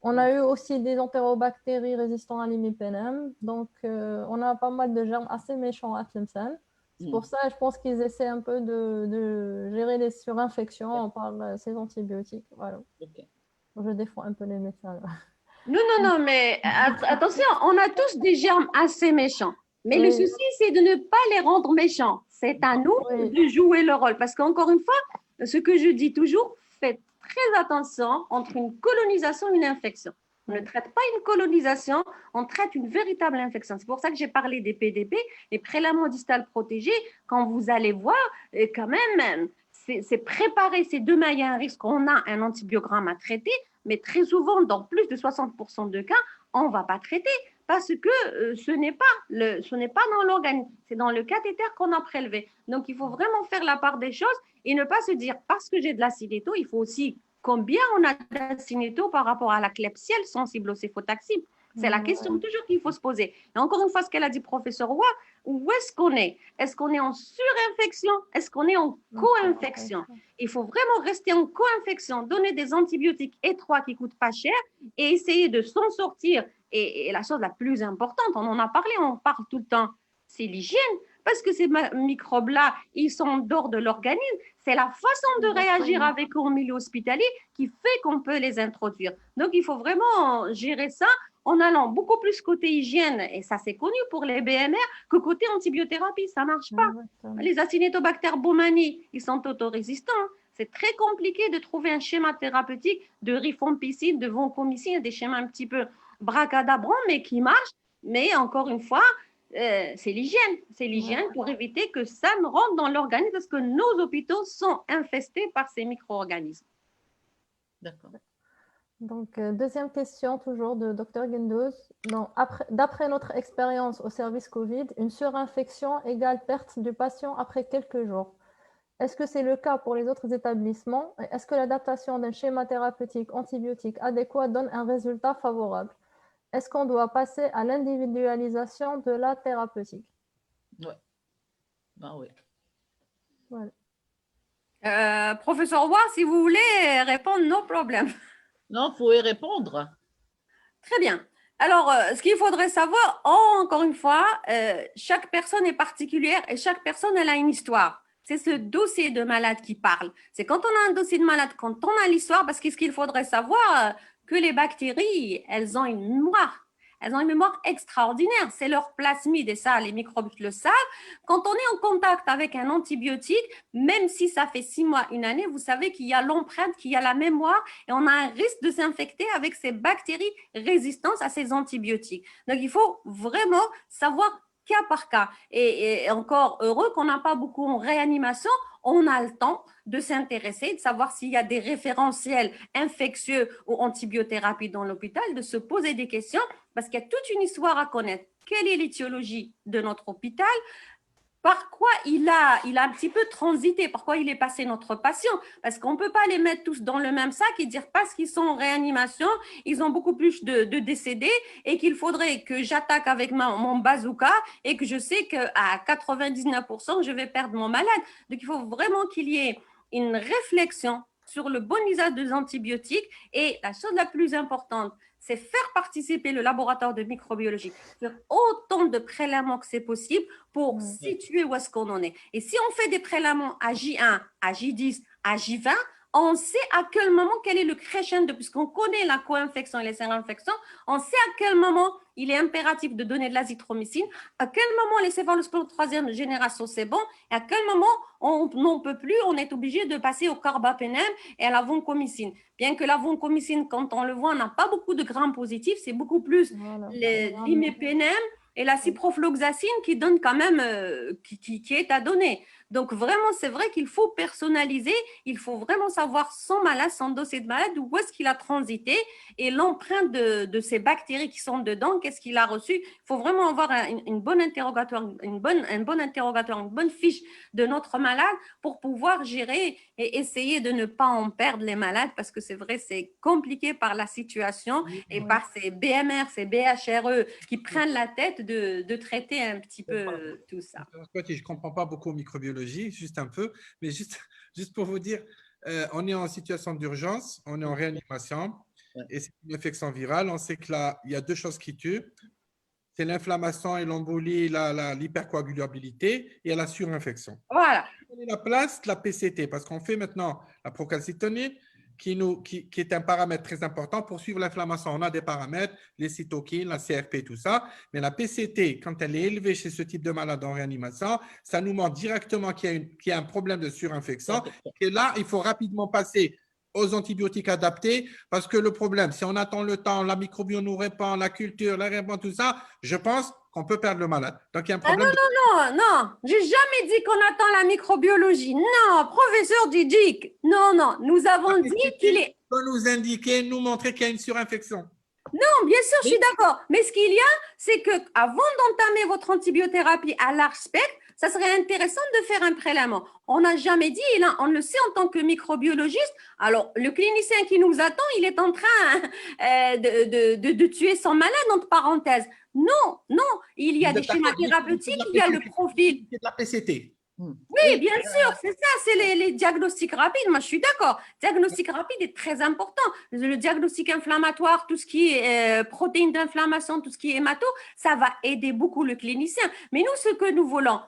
On a eu aussi des entérobactéries résistantes à l'imipenem. Donc, on a pas mal de germes assez méchants à Tlemcen. C'est pour ça, je pense qu'ils essaient un peu de gérer les surinfections par ces antibiotiques. Voilà. Okay. Je défends un peu les médecins. Non, mais attention, on a tous des germes assez méchants. Mais le souci, c'est de ne pas les rendre méchants. C'est à nous de jouer le rôle. Parce qu'encore une fois, ce que je dis toujours, faites très attention entre une colonisation et une infection. On ne traite pas une colonisation, on traite une véritable infection. C'est pour ça que j'ai parlé des PDP, les prélèvements distales protégés. Quand vous allez voir, quand même, c'est préparer, c'est demain, il y a un risque, on a un antibiogramme à traiter, mais très souvent, dans plus de 60% de cas, on ne va pas traiter parce que ce n'est pas dans l'organisme, c'est dans le cathéter qu'on a prélevé. Donc, il faut vraiment faire la part des choses et ne pas se dire parce que j'ai de l'acinéto, il faut aussi combien on a d'acinéto par rapport à la Klebsielle sensible au céfotaxime. C'est la question toujours qu'il faut se poser. Et encore une fois, ce qu'elle a dit, professeur Roy, où est-ce qu'on est? Est-ce qu'on est en surinfection? Est-ce qu'on est en co-infection? Il faut vraiment rester en co-infection, donner des antibiotiques étroits qui ne coûtent pas cher et essayer de s'en sortir. Et la chose la plus importante, on en a parlé, on parle tout le temps, c'est l'hygiène. Parce que ces microbes-là, ils sont en dehors de l'organisme. C'est la façon de réagir avec eux au milieu hospitalier qui fait qu'on peut les introduire. Donc, il faut vraiment gérer ça en allant beaucoup plus côté hygiène, et ça c'est connu pour les BMR, que côté antibiothérapie, ça ne marche pas. Les Acinetobacter baumannii, ils sont autorésistants. C'est très compliqué de trouver un schéma thérapeutique de rifampicine, de vancomycine, des schémas un petit peu bracadabrants, mais qui marchent. Mais encore une fois, c'est l'hygiène. C'est l'hygiène pour éviter que ça ne rentre dans l'organisme parce que nos hôpitaux sont infestés par ces micro-organismes. D'accord. Donc, deuxième question, toujours de Dr Guindouz. D'après notre expérience au service Covid, une surinfection égale perte du patient après quelques jours. Est-ce que c'est le cas pour les autres établissements? Est-ce que l'adaptation d'un schéma thérapeutique antibiotique adéquat donne un résultat favorable? Est-ce qu'on doit passer à l'individualisation de la thérapeutique? Oui. Ah oui. Voilà. Professeur Roy, si vous voulez répondre, no problème. Non, il faut y répondre. Très bien. Alors, ce qu'il faudrait savoir, encore une fois, chaque personne est particulière et chaque personne, elle a une histoire. C'est ce dossier de malade qui parle. C'est quand on a un dossier de malade, quand on a l'histoire, parce que ce qu'il faudrait savoir, que les bactéries, elles ont une mémoire. Elles ont une mémoire extraordinaire. C'est leur plasmide et ça, les microbes le savent. Quand on est en contact avec un antibiotique, même si ça fait 6 mois, une année, vous savez qu'il y a l'empreinte, qu'il y a la mémoire et on a un risque de s'infecter avec ces bactéries résistantes à ces antibiotiques. Donc, il faut vraiment savoir cas par cas. Et encore heureux qu'on n'a pas beaucoup en réanimation, on a le temps de s'intéresser, de savoir s'il y a des référentiels infectieux ou antibiothérapie dans l'hôpital, de se poser des questions parce qu'il y a toute une histoire à connaître. Quelle est l'étiologie de notre hôpital? Par quoi il a un petit peu transité, par quoi il est passé notre patient, parce qu'on ne peut pas les mettre tous dans le même sac et dire parce qu'ils sont en réanimation, ils ont beaucoup plus de décédés et qu'il faudrait que j'attaque avec mon bazooka et que je sais qu'à 99%, je vais perdre mon malade. Donc, il faut vraiment qu'il y ait une réflexion sur le bon usage des antibiotiques et la chose la plus importante, c'est faire participer le laboratoire de microbiologie, faire autant de prélèvements que c'est possible pour situer où est-ce qu'on en est. Et si on fait des prélèvements à J1, à J10, à J20, on sait à quel moment, quel est le crescendo, puisqu'on connaît la co-infection et les syrinfections, on sait à quel moment il est impératif de donner de l'azithromycine, à quel moment les céphalosporins de troisième génération, c'est bon, et à quel moment on n'en peut plus, on est obligé de passer au carbapénem et à la vancomycine. Bien que la vancomycine, quand on le voit, n'a pas beaucoup de grammes positifs, c'est beaucoup plus l'imipénem et la ciprofloxacine qui donne quand même, qui est à donner. Donc vraiment, c'est vrai qu'il faut personnaliser, il faut vraiment savoir son malade, son dossier de malade, où est-ce qu'il a transité et l'empreinte de ces bactéries qui sont dedans, qu'est-ce qu'il a reçu. Il faut vraiment avoir une bonne interrogatoire, un bon interrogatoire, une bonne fiche de notre malade pour pouvoir gérer et essayer de ne pas en perdre les malades parce que c'est vrai, c'est compliqué par la situation et par ces BMR, ces BHRE qui prennent la tête de traiter un petit peu tout ça. Je ne comprends pas beaucoup microbiologie, juste un peu, mais juste pour vous dire, on est en situation d'urgence, on est en réanimation et c'est une infection virale. On sait que là, il y a deux choses qui tuent. C'est l'inflammation et l'embolie, l'hypercoagulabilité et la surinfection. Voilà. On est la place de la PCT parce qu'on fait maintenant la procalcitonie qui est un paramètre très important pour suivre l'inflammation. On a des paramètres, les cytokines, la CRP, tout ça. Mais la PCT, quand elle est élevée chez ce type de malade en réanimation, ça nous montre directement qu'il y a un problème de surinfection. Et là, il faut rapidement passer aux antibiotiques adaptés parce que le problème, si on attend le temps, la microbiome nous répond, la culture, la répond, tout ça, je pense qu'on peut perdre le malade. Donc, il y a un problème. Non, j'ai jamais dit qu'on attend la microbiologie. Non, professeur Didic. Non, nous avons dit qu'il est. Peut nous indiquer, nous montrer qu'il y a une surinfection. Non, bien sûr, je suis d'accord. Mais ce qu'il y a, c'est qu'avant d'entamer votre antibiothérapie à large spectre, ça serait intéressant de faire un prélèvement. On n'a jamais dit, et là, on le sait en tant que microbiologiste. Alors, le clinicien qui nous attend, il est en train de tuer son malade, entre parenthèses. Non, il y a des schémas thérapeutiques, il y a le profil. C'est de la PCT. Oui, bien sûr, c'est ça, c'est les diagnostics rapides. Moi, je suis d'accord. Diagnostic rapide est très important. Le diagnostic inflammatoire, tout ce qui est protéines d'inflammation, tout ce qui est hémato, ça va aider beaucoup le clinicien. Mais nous, ce que nous voulons,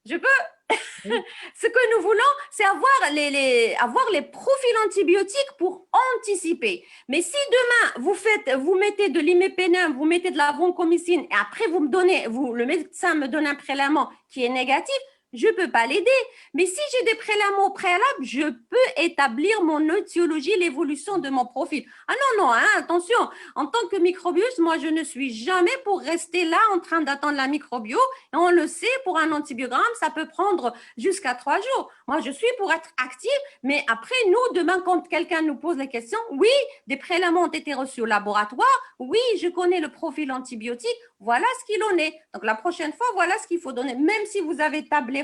ce que nous voulons, c'est avoir les profils antibiotiques pour anticiper. Mais si demain, vous mettez de l'imipénem, vous mettez de la vancomycine et après, le médecin me donne un prélèvement qui est négatif, je ne peux pas l'aider. Mais si j'ai des prélèvements préalables, je peux établir mon étiologie, l'évolution de mon profil. Ah non, attention. En tant que microbiologiste, moi, je ne suis jamais pour rester là en train d'attendre la microbio. Et on le sait, pour un antibiogramme, ça peut prendre jusqu'à 3 jours. Moi, je suis pour être active. Mais après, nous, demain, quand quelqu'un nous pose la question, oui, des prélèvements ont été reçus au laboratoire. Oui, je connais le profil antibiotique. Voilà ce qu'il en est. Donc, la prochaine fois, voilà ce qu'il faut donner. Même si vous avez tablé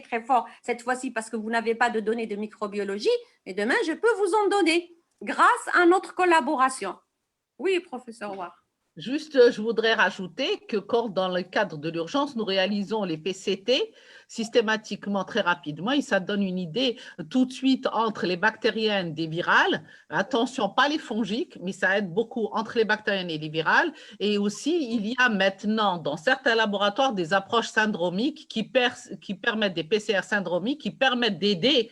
très fort cette fois-ci parce que vous n'avez pas de données de microbiologie, mais demain, je peux vous en donner grâce à notre collaboration. Oui, professeur War. Juste, je voudrais rajouter que quand, dans le cadre de l'urgence, nous réalisons les PCT systématiquement très rapidement et ça donne une idée tout de suite entre les bactériennes des virales. Attention, pas les fongiques, mais ça aide beaucoup entre les bactériennes et les virales. Et aussi, il y a maintenant dans certains laboratoires des approches syndromiques qui permettent des PCR syndromiques qui permettent d'aider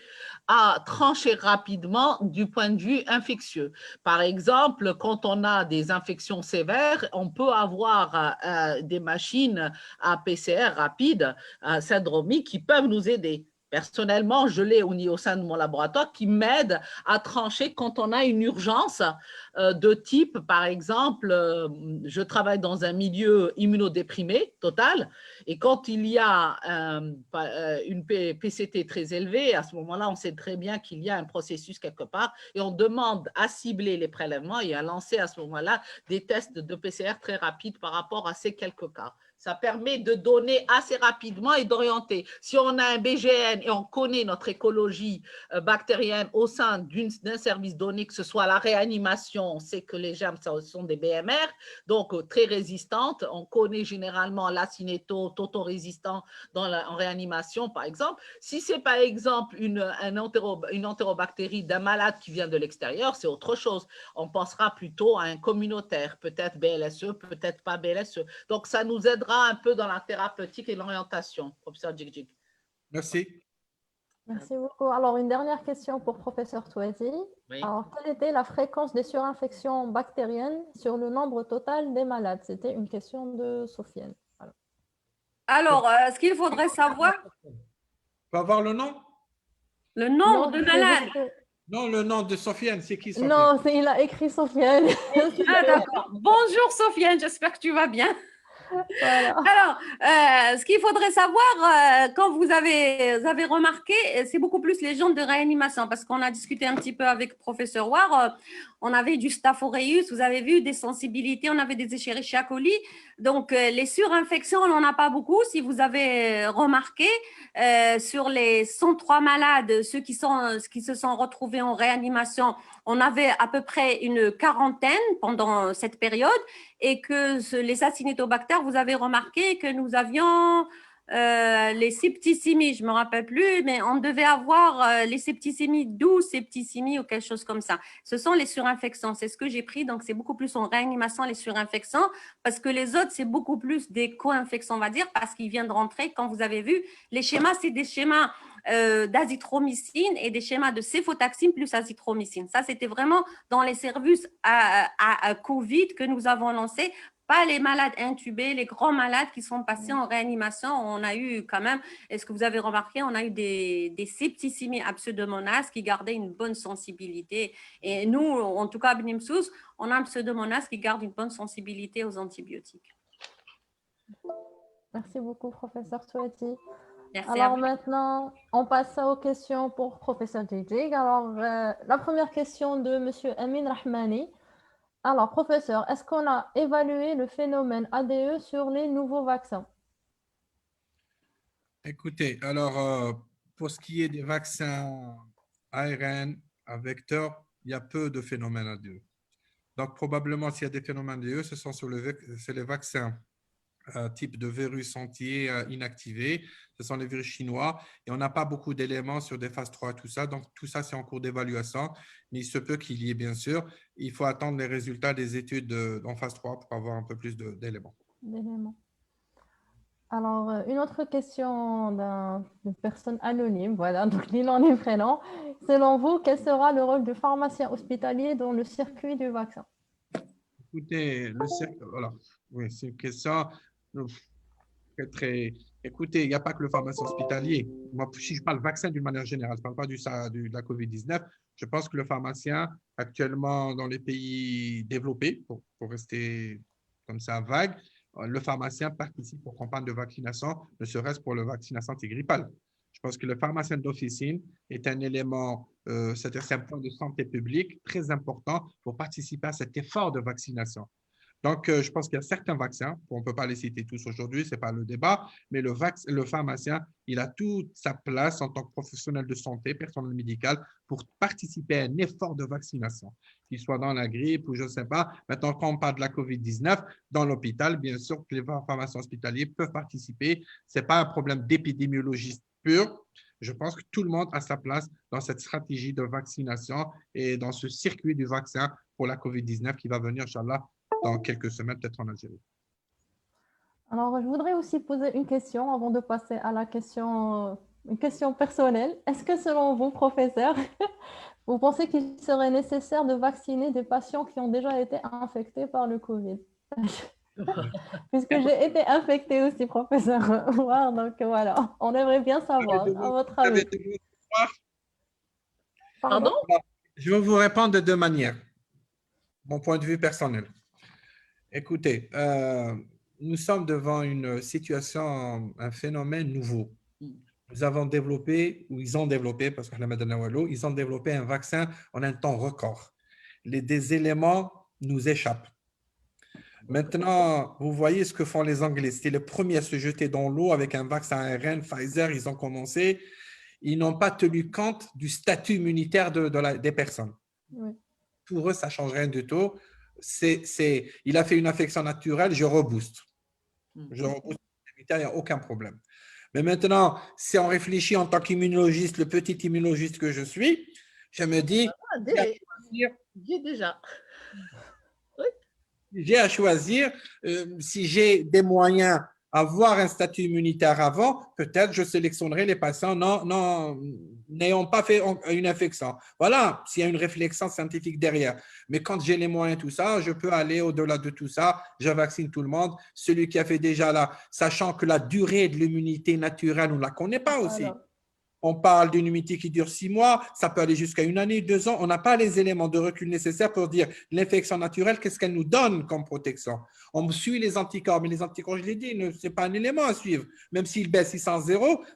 à trancher rapidement du point de vue infectieux. Par exemple, quand on a des infections sévères, on peut avoir des machines à PCR rapide, syndromiques, qui peuvent nous aider. Personnellement, je l'ai au sein de mon laboratoire qui m'aide à trancher quand on a une urgence de type, par exemple, je travaille dans un milieu immunodéprimé total, et quand il y a une PCT très élevée, à ce moment-là, on sait très bien qu'il y a un processus quelque part, et on demande à cibler les prélèvements et à lancer à ce moment-là des tests de PCR très rapides par rapport à ces quelques cas. Ça permet de donner assez rapidement et d'orienter. Si on a un BGN et on connaît notre écologie bactérienne au sein d'un service donné, que ce soit la réanimation, on sait que les germes sont des BMR, donc très résistantes. On connaît généralement l'acinéto, toto-résistant en réanimation, par exemple. Si c'est par exemple une entérobactérie d'un malade qui vient de l'extérieur, c'est autre chose. On pensera plutôt à un communautaire, peut-être BLSE, peut-être pas BLSE. Donc, ça nous aidera un peu dans la thérapeutique et l'orientation, professeur Djigdjig. Merci. Merci beaucoup. Alors, une dernière question pour professeur Touati. Oui. Alors, quelle était la fréquence des surinfections bactériennes sur le nombre total des malades? C'était une question de Sofiane. Voilà. Alors, ce qu'il faudrait savoir, Faut avoir le nom? le nombre Non, de c'est malades. juste- Non, le nom de Sofiane, c'est qui Sofiane? Non, il a écrit Sofiane. Ah, d'accord. Bonjour Sofiane, j'espère que tu vas bien. Voilà. Alors, ce qu'il faudrait savoir, quand vous avez remarqué, c'est beaucoup plus les gens de réanimation, parce qu'on a discuté un petit peu avec professeur War, on avait du Staph aureus, vous avez vu, des sensibilités, on avait des Escherichia coli. Donc, les surinfections, on n'en a pas beaucoup. Si vous avez remarqué, sur les 103 malades, ceux qui se sont retrouvés en réanimation, on avait à peu près une quarantaine pendant cette période, et que les acinetobactères, vous avez remarqué que nous avions les septicémies, je ne me rappelle plus, mais on devait avoir les septicémies, 12 septicémies ou quelque chose comme ça. Ce sont les surinfections, c'est ce que j'ai pris, donc c'est beaucoup plus en réanimation les surinfections, parce que les autres, c'est beaucoup plus des co-infections, on va dire, parce qu'ils viennent de rentrer. Quand vous avez vu, les schémas, c'est des schémas d'azithromycine et des schémas de céphotaxime plus azithromycine. Ça, c'était vraiment dans les services à Covid que nous avons lancés, pas les malades intubés, les grands malades qui sont passés en réanimation. On a eu quand même, est-ce que vous avez remarqué, on a eu des septicémies à pseudomonas qui gardaient une bonne sensibilité. Et nous, en tout cas, à Bnimsous, on a un pseudomonas qui garde une bonne sensibilité aux antibiotiques. Merci beaucoup, professeur Touati. Merci. Alors maintenant, on passe aux questions pour professeur Djigdjig. Alors, la première question de monsieur Amin Rahmani. Alors, professeur, est-ce qu'on a évalué le phénomène ADE sur les nouveaux vaccins? Écoutez, alors, pour ce qui est des vaccins ARN à vecteur, il y a peu de phénomènes ADE. Donc, probablement, s'il y a des phénomènes ADE, ce sont c'est les vaccins type de virus entier inactivés. Ce sont les virus chinois et on n'a pas beaucoup d'éléments sur des phases 3, tout ça. Donc, tout ça, c'est en cours d'évaluation. Mais il se peut qu'il y ait, bien sûr. Il faut attendre les résultats des études en phase 3 pour avoir un peu plus d'éléments. Alors, une autre question d'une personne anonyme, voilà, donc ni nom ni prénom. Selon vous, quel sera le rôle du pharmacien hospitalier dans le circuit du vaccin? Écoutez, voilà, oui, c'est une question très. Écoutez, il n'y a pas que le pharmacien hospitalier. Moi, si je parle vaccin d'une manière générale, je ne parle pas de la COVID-19, je pense que le pharmacien, actuellement dans les pays développés, pour rester comme ça vague, le pharmacien participe aux campagnes de vaccination, ne serait-ce pour la vaccination antigrippale. Je pense que le pharmacien d'officine est un élément, c'est un point de santé publique très important pour participer à cet effort de vaccination. Donc, je pense qu'il y a certains vaccins, on ne peut pas les citer tous aujourd'hui, ce n'est pas le débat, mais le pharmacien, il a toute sa place en tant que professionnel de santé, personnel médical, pour participer à un effort de vaccination, qu'il soit dans la grippe ou je ne sais pas. Maintenant, quand on parle de la COVID-19, dans l'hôpital, bien sûr que les pharmaciens hospitaliers peuvent participer. Ce n'est pas un problème d'épidémiologiste pur. Je pense que tout le monde a sa place dans cette stratégie de vaccination et dans ce circuit du vaccin pour la COVID-19 qui va venir, Inch'Allah, dans quelques semaines, peut-être en Algérie. Alors, je voudrais aussi poser une question avant de passer à la question Une question personnelle. Est-ce que selon vous, professeur, vous pensez qu'il serait nécessaire de vacciner des patients qui ont déjà été infectés par le Covid? Puisque j'ai été infectée aussi, professeur Ouar, donc voilà, on aimerait bien savoir, à votre avis. Pardon? Je vais vous répondre de deux manières, mon point de vue personnel. Écoutez, nous sommes devant une situation, un phénomène nouveau. Nous avons développé, ou ils ont développé, parce que ils ont développé un vaccin en un temps record. Des éléments nous échappent. Maintenant, vous voyez ce que font les Anglais. C'était les premiers à se jeter dans l'eau avec un vaccin ARN, Pfizer, ils ont commencé. Ils n'ont pas tenu compte du statut immunitaire des personnes. Oui. Pour eux, ça ne change rien du tout. Il a fait une infection naturelle, je rebooste. Je rebooste l'immunitaire, il n'y a aucun problème. Mais maintenant, si on réfléchit en tant qu'immunologiste, le petit immunologiste que je suis, je me dis, J'ai déjà. j'ai à choisir, si j'ai des moyens à avoir un statut immunitaire avant, peut-être je sélectionnerai les patients n'ayant pas fait une infection. Voilà, s'il y a une réflexion scientifique derrière. Mais quand j'ai les moyens, tout ça, je peux aller au-delà de tout ça. Je vaccine tout le monde. Celui qui a fait déjà là, sachant que la durée de l'immunité naturelle, on ne la connaît pas aussi. Voilà. On parle d'une immunité qui dure 6 mois, ça peut aller jusqu'à 1 année, 2 ans. On n'a pas les éléments de recul nécessaires pour dire l'infection naturelle, qu'est-ce qu'elle nous donne comme protection. On suit les anticorps, mais les anticorps, je l'ai dit, ce n'est pas un élément à suivre. Même s'il baisse 600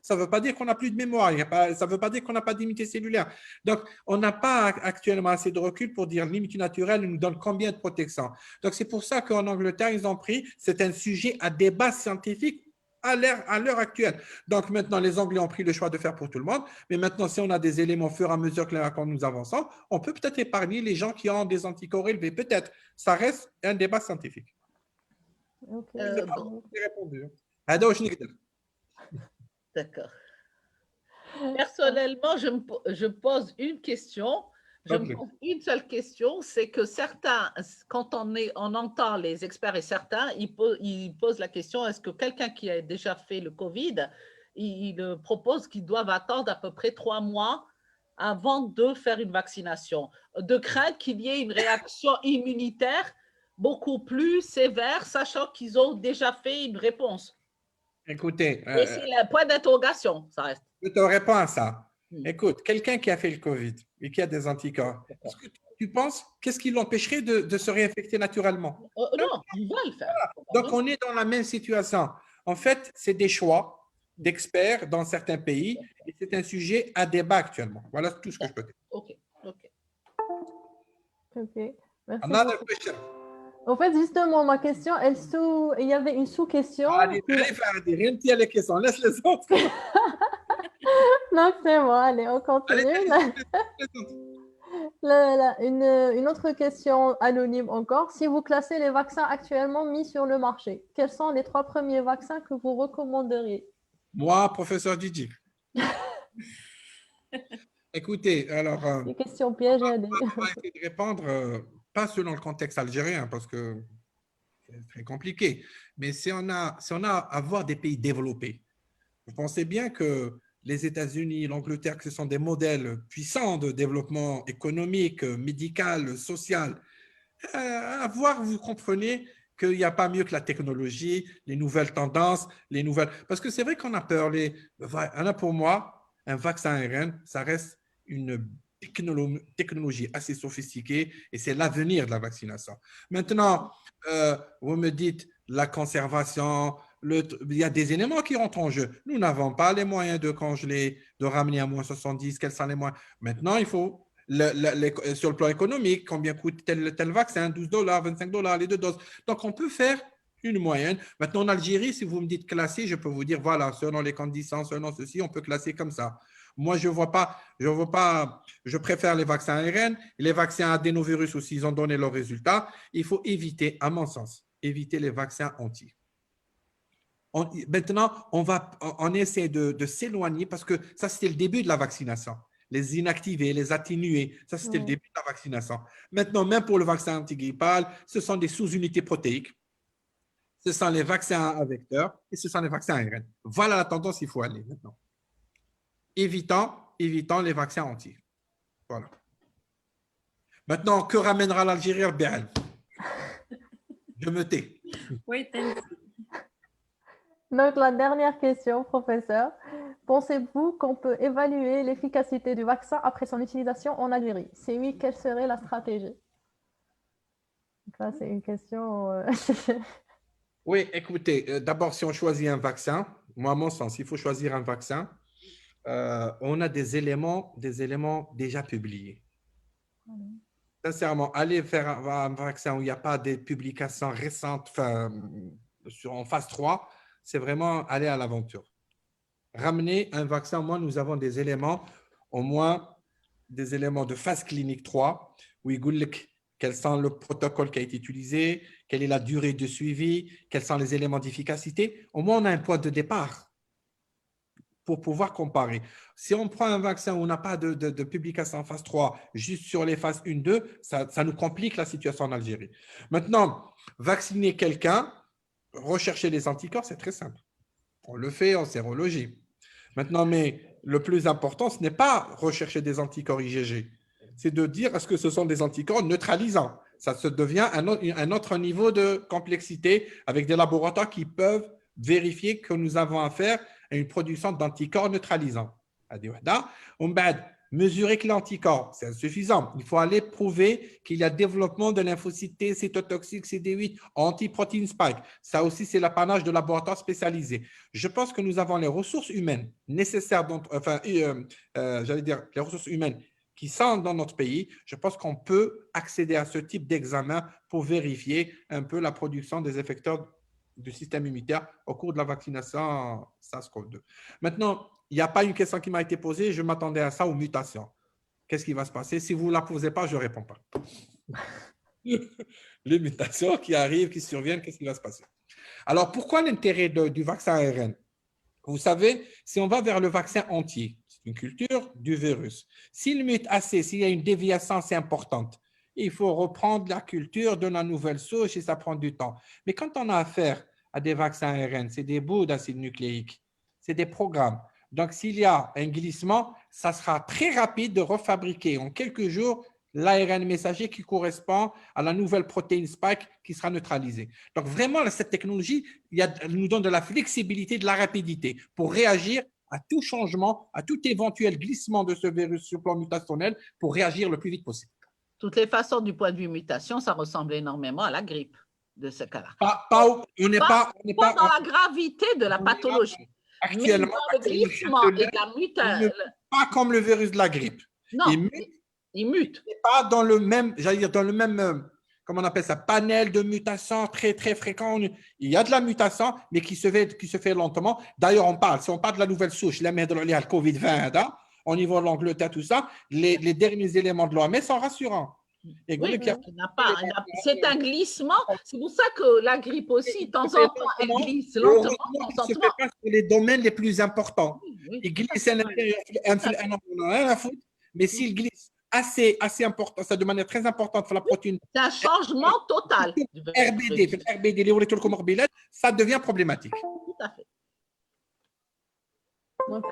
ça ne veut pas dire qu'on n'a plus de mémoire, ça ne veut pas dire qu'on n'a pas d'immunité cellulaire. Donc, on n'a pas actuellement assez de recul pour dire l'immunité naturelle nous donne combien de protection. Donc, c'est pour ça qu'en Angleterre, ils ont pris, c'est un sujet à débat scientifique à l'heure actuelle. Donc maintenant, les Anglais ont pris le choix de faire pour tout le monde, mais maintenant, si on a des éléments au fur et à mesure que quand nous avançons, on peut peut-être épargner les gens qui ont des anticorps élevés. Peut-être. Ça reste un débat scientifique. Ok. J'ai répondu. D'accord. Personnellement, je pose une question. Je me pose une seule question, c'est que certains, quand on entend les experts et certains, ils posent la question, est-ce que quelqu'un qui a déjà fait le Covid, il propose qu'ils doivent attendre à peu près 3 mois avant de faire une vaccination, de crainte qu'il y ait une réaction immunitaire beaucoup plus sévère, sachant qu'ils ont déjà fait une réponse. Écoutez, Et c'est le point d'interrogation, ça reste. je te réponds à ça. Écoute, quelqu'un qui a fait le Covid et qui a des anticorps, est-ce que tu penses, qu'est-ce qui l'empêcherait de se réinfecter naturellement? Non, il va le faire. Voilà. Donc, on est dans la même situation. En fait, c'est des choix d'experts dans certains pays et c'est un sujet à débat actuellement. Voilà tout ce que je peux dire. OK. Merci. Another question. En fait, justement, ma question, il y avait une sous-question. Allez, rien de les questions, laisse les autres. Non, c'est bon, allez, on continue. Une autre question anonyme encore. Si vous classez les vaccins actuellement mis sur le marché, quels sont les 3 premiers vaccins que vous recommanderiez? Moi, professeur Didi. Écoutez, alors… Des questions pièges. On va essayer de répondre, pas selon le contexte algérien, parce que c'est très compliqué, mais si on a à voir des pays développés, vous pensez bien que les États-Unis, l'Angleterre, que ce sont des modèles puissants de développement économique, médical, social. À voir, vous comprenez qu'il n'y a pas mieux que la technologie, les nouvelles tendances, les nouvelles… Parce que c'est vrai qu'on a peur. Pour moi, un vaccin ARN, ça reste une technologie assez sophistiquée et c'est l'avenir de la vaccination. Maintenant, vous me dites la conservation, il y a des éléments qui rentrent en jeu. Nous n'avons pas les moyens de congeler, de ramener à moins 70, quels sont les moyens. Maintenant, il faut, sur le plan économique, combien coûte tel vaccin, $12, $25, les 2 doses. Donc, on peut faire une moyenne. Maintenant, en Algérie, si vous me dites classer, je peux vous dire, voilà, selon les conditions, selon ceci, on peut classer comme ça. Moi, je préfère les vaccins ARN. Les vaccins adénovirus aussi, ils ont donné leurs résultats. Il faut éviter, à mon sens, éviter les vaccins anti. Maintenant, on essaie de s'éloigner parce que ça, c'était le début de la vaccination. Les inactiver, les atténuer, ça, c'était le début de la vaccination. Maintenant, même pour le vaccin antigrippal, ce sont des sous-unités protéiques. Ce sont les vaccins à vecteurs et ce sont les vaccins ARN. Voilà la tendance qu'il faut aller maintenant. évitant les vaccins entiers. Voilà. Maintenant, que ramènera l'Algérie au BN? Je me tais. Wait and see. Donc, la dernière question, professeur. Pensez-vous qu'on peut évaluer l'efficacité du vaccin après son utilisation en Algérie? Si oui, quelle serait la stratégie? Donc là, c'est une question. Oui, écoutez, d'abord, si on choisit un vaccin, moi, à mon sens, il faut choisir un vaccin. On a des éléments déjà publiés. Sincèrement, aller faire un vaccin où il n'y a pas de publications récentes en phase 3, c'est vraiment aller à l'aventure. Ramener un vaccin, au moins, nous avons des éléments, au moins des éléments de phase clinique 3, où il dit quel sont le protocole qui a été utilisé, quelle est la durée de suivi, quels sont les éléments d'efficacité. Au moins, on a un point de départ pour pouvoir comparer. Si on prend un vaccin où on n'a pas de publication en phase 3, juste sur les phases 1, 2, ça nous complique la situation en Algérie. Maintenant, vacciner quelqu'un, rechercher les anticorps, c'est très simple. On le fait en sérologie. Maintenant, mais le plus important, ce n'est pas rechercher des anticorps IgG, c'est de dire est-ce que ce sont des anticorps neutralisants. Ça se devient un autre niveau de complexité avec des laboratoires qui peuvent vérifier que nous avons affaire à une production d'anticorps neutralisants. Mesurer que l'anticorps, c'est insuffisant. Il faut aller prouver qu'il y a développement de lymphocytes T, cytotoxiques, CD8, anti-protein spike. Ça aussi, c'est l'apanage de laboratoires spécialisés. Je pense que nous avons les ressources humaines nécessaires, j'allais dire les ressources humaines qui sont dans notre pays. Je pense qu'on peut accéder à ce type d'examen pour vérifier un peu la production des effecteurs du système immunitaire au cours de la vaccination SARS-CoV-2. Maintenant, il n'y a pas une question qui m'a été posée, je m'attendais à ça, aux mutations. Qu'est-ce qui va se passer? Si vous ne la posez pas, je ne réponds pas. Les mutations qui arrivent, qui surviennent, qu'est-ce qui va se passer? Alors, pourquoi l'intérêt du vaccin ARN? Vous savez, si on va vers le vaccin entier, c'est une culture du virus. S'il mute assez, s'il y a une déviation assez importante, il faut reprendre la culture de la nouvelle souche et ça prend du temps. Mais quand on a affaire à des vaccins ARN, c'est des bouts d'acide nucléique, c'est des programmes. Donc, s'il y a un glissement, ça sera très rapide de refabriquer en quelques jours l'ARN messager qui correspond à la nouvelle protéine spike qui sera neutralisée. Donc, vraiment, cette technologie nous donne de la flexibilité, de la rapidité pour réagir à tout changement, à tout éventuel glissement de ce virus sur le plan mutationnel pour réagir le plus vite possible. De toutes les façons, du point de vue mutation, ça ressemble énormément à la grippe de ce cas-là. On n'est pas dans la gravité de la pathologie. Actuellement, mais dans le glissement et la mutation. Pas comme le virus de la grippe. Non, il mute. Pas dans le même, j'allais dire, dans le même, comment on appelle ça, panel de mutations très, très fréquent. Il y a de la mutation, mais qui se fait lentement. D'ailleurs, si on parle de la nouvelle souche, la le COVID-20, au niveau de l'Angleterre, tout ça, les derniers éléments de l'OMS sont rassurants. Et oui, c'est un glissement. C'est pour ça que la grippe aussi, de temps en temps, elle glisse lentement. Il ne se fait pas sur les domaines les plus importants. Il glisse à l'intérieur, on a rien à foutre, mais s'il glisse assez important, ça de manière très importante pour la protéine. C'est un changement total. RBD, ça devient problématique. Tout à fait. Donc,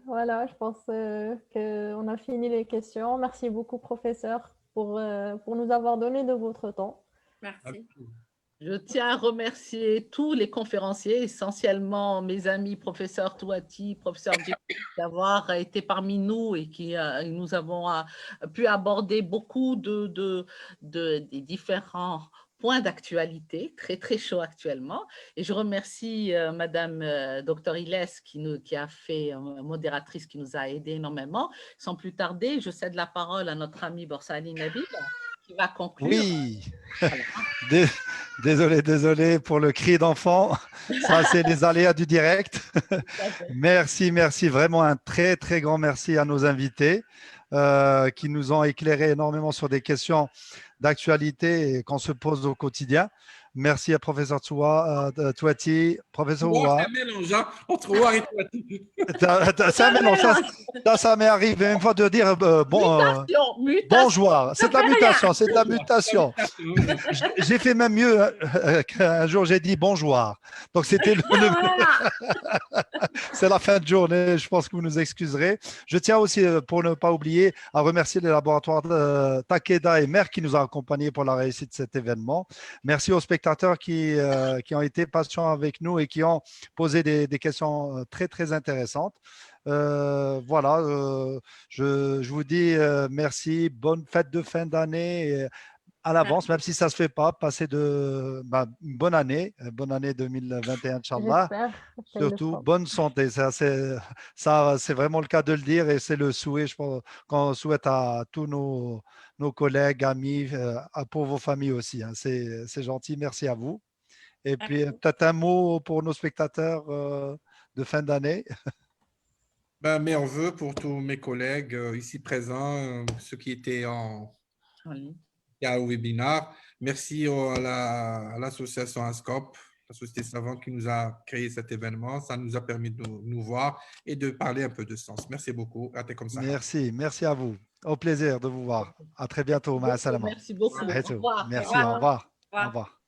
voilà, je pense qu'on a fini les questions. Merci beaucoup, professeur, pour nous avoir donné de votre temps. Merci. Je tiens à remercier tous les conférenciers, essentiellement mes amis professeur Touati, professeur Djebri, d'avoir été parmi nous et qui nous avons pu aborder beaucoup des différents points d'actualité, très, très chaud actuellement. Et je remercie Madame Dr Ilès qui a fait modératrice, qui nous a aidé énormément. Sans plus tarder, je cède la parole à notre ami Borsali Nabil, qui va conclure. Oui, voilà. Désolé pour le cri d'enfant. Ça, c'est les aléas du direct. Merci, vraiment un très, très grand merci à nos invités qui nous ont éclairé énormément sur des questions d'actualité et qu'on se pose au quotidien. Merci à professeur Touati, professeur C'est Ouar. un mélange hein, entre Ouar et Touati. C'est un mélange. Ça m'est arrivé une fois de dire Mutation. bonjour. C'est de la mutation, c'est de la mutation. J'ai fait même mieux. Un jour, j'ai dit bonjour. Donc, c'était c'est la fin de journée. Je pense que vous nous excuserez. Je tiens aussi, pour ne pas oublier, à remercier les laboratoires Takeda et Merck qui nous ont accompagnés pour la réussite de cet événement. Merci aux spectateurs qui ont été patients avec nous et qui ont posé des questions très, très intéressantes. Voilà, je vous dis merci, bonne fête de fin d'année à l'avance, même si ça ne se fait pas. Passez une bonne année 2021, Inch'Allah. Surtout, bonne santé. Ça, c'est vraiment le cas de le dire et c'est le souhait, je pense, qu'on souhaite à tous nos collègues, amis, pour vos familles aussi. Hein. C'est gentil, merci à vous. Et puis, peut-être un mot pour nos spectateurs de fin d'année. Meilleurs vœux pour tous mes collègues ici présents, ceux qui étaient au webinaire. Merci à l'association ASCOP, la société savante qui nous a créé cet événement. Ça nous a permis de nous voir et de parler un peu de sens. Merci beaucoup. Merci à vous. Au plaisir de vous voir. À très bientôt. Merci beaucoup. Au revoir. Merci, au revoir. Au revoir.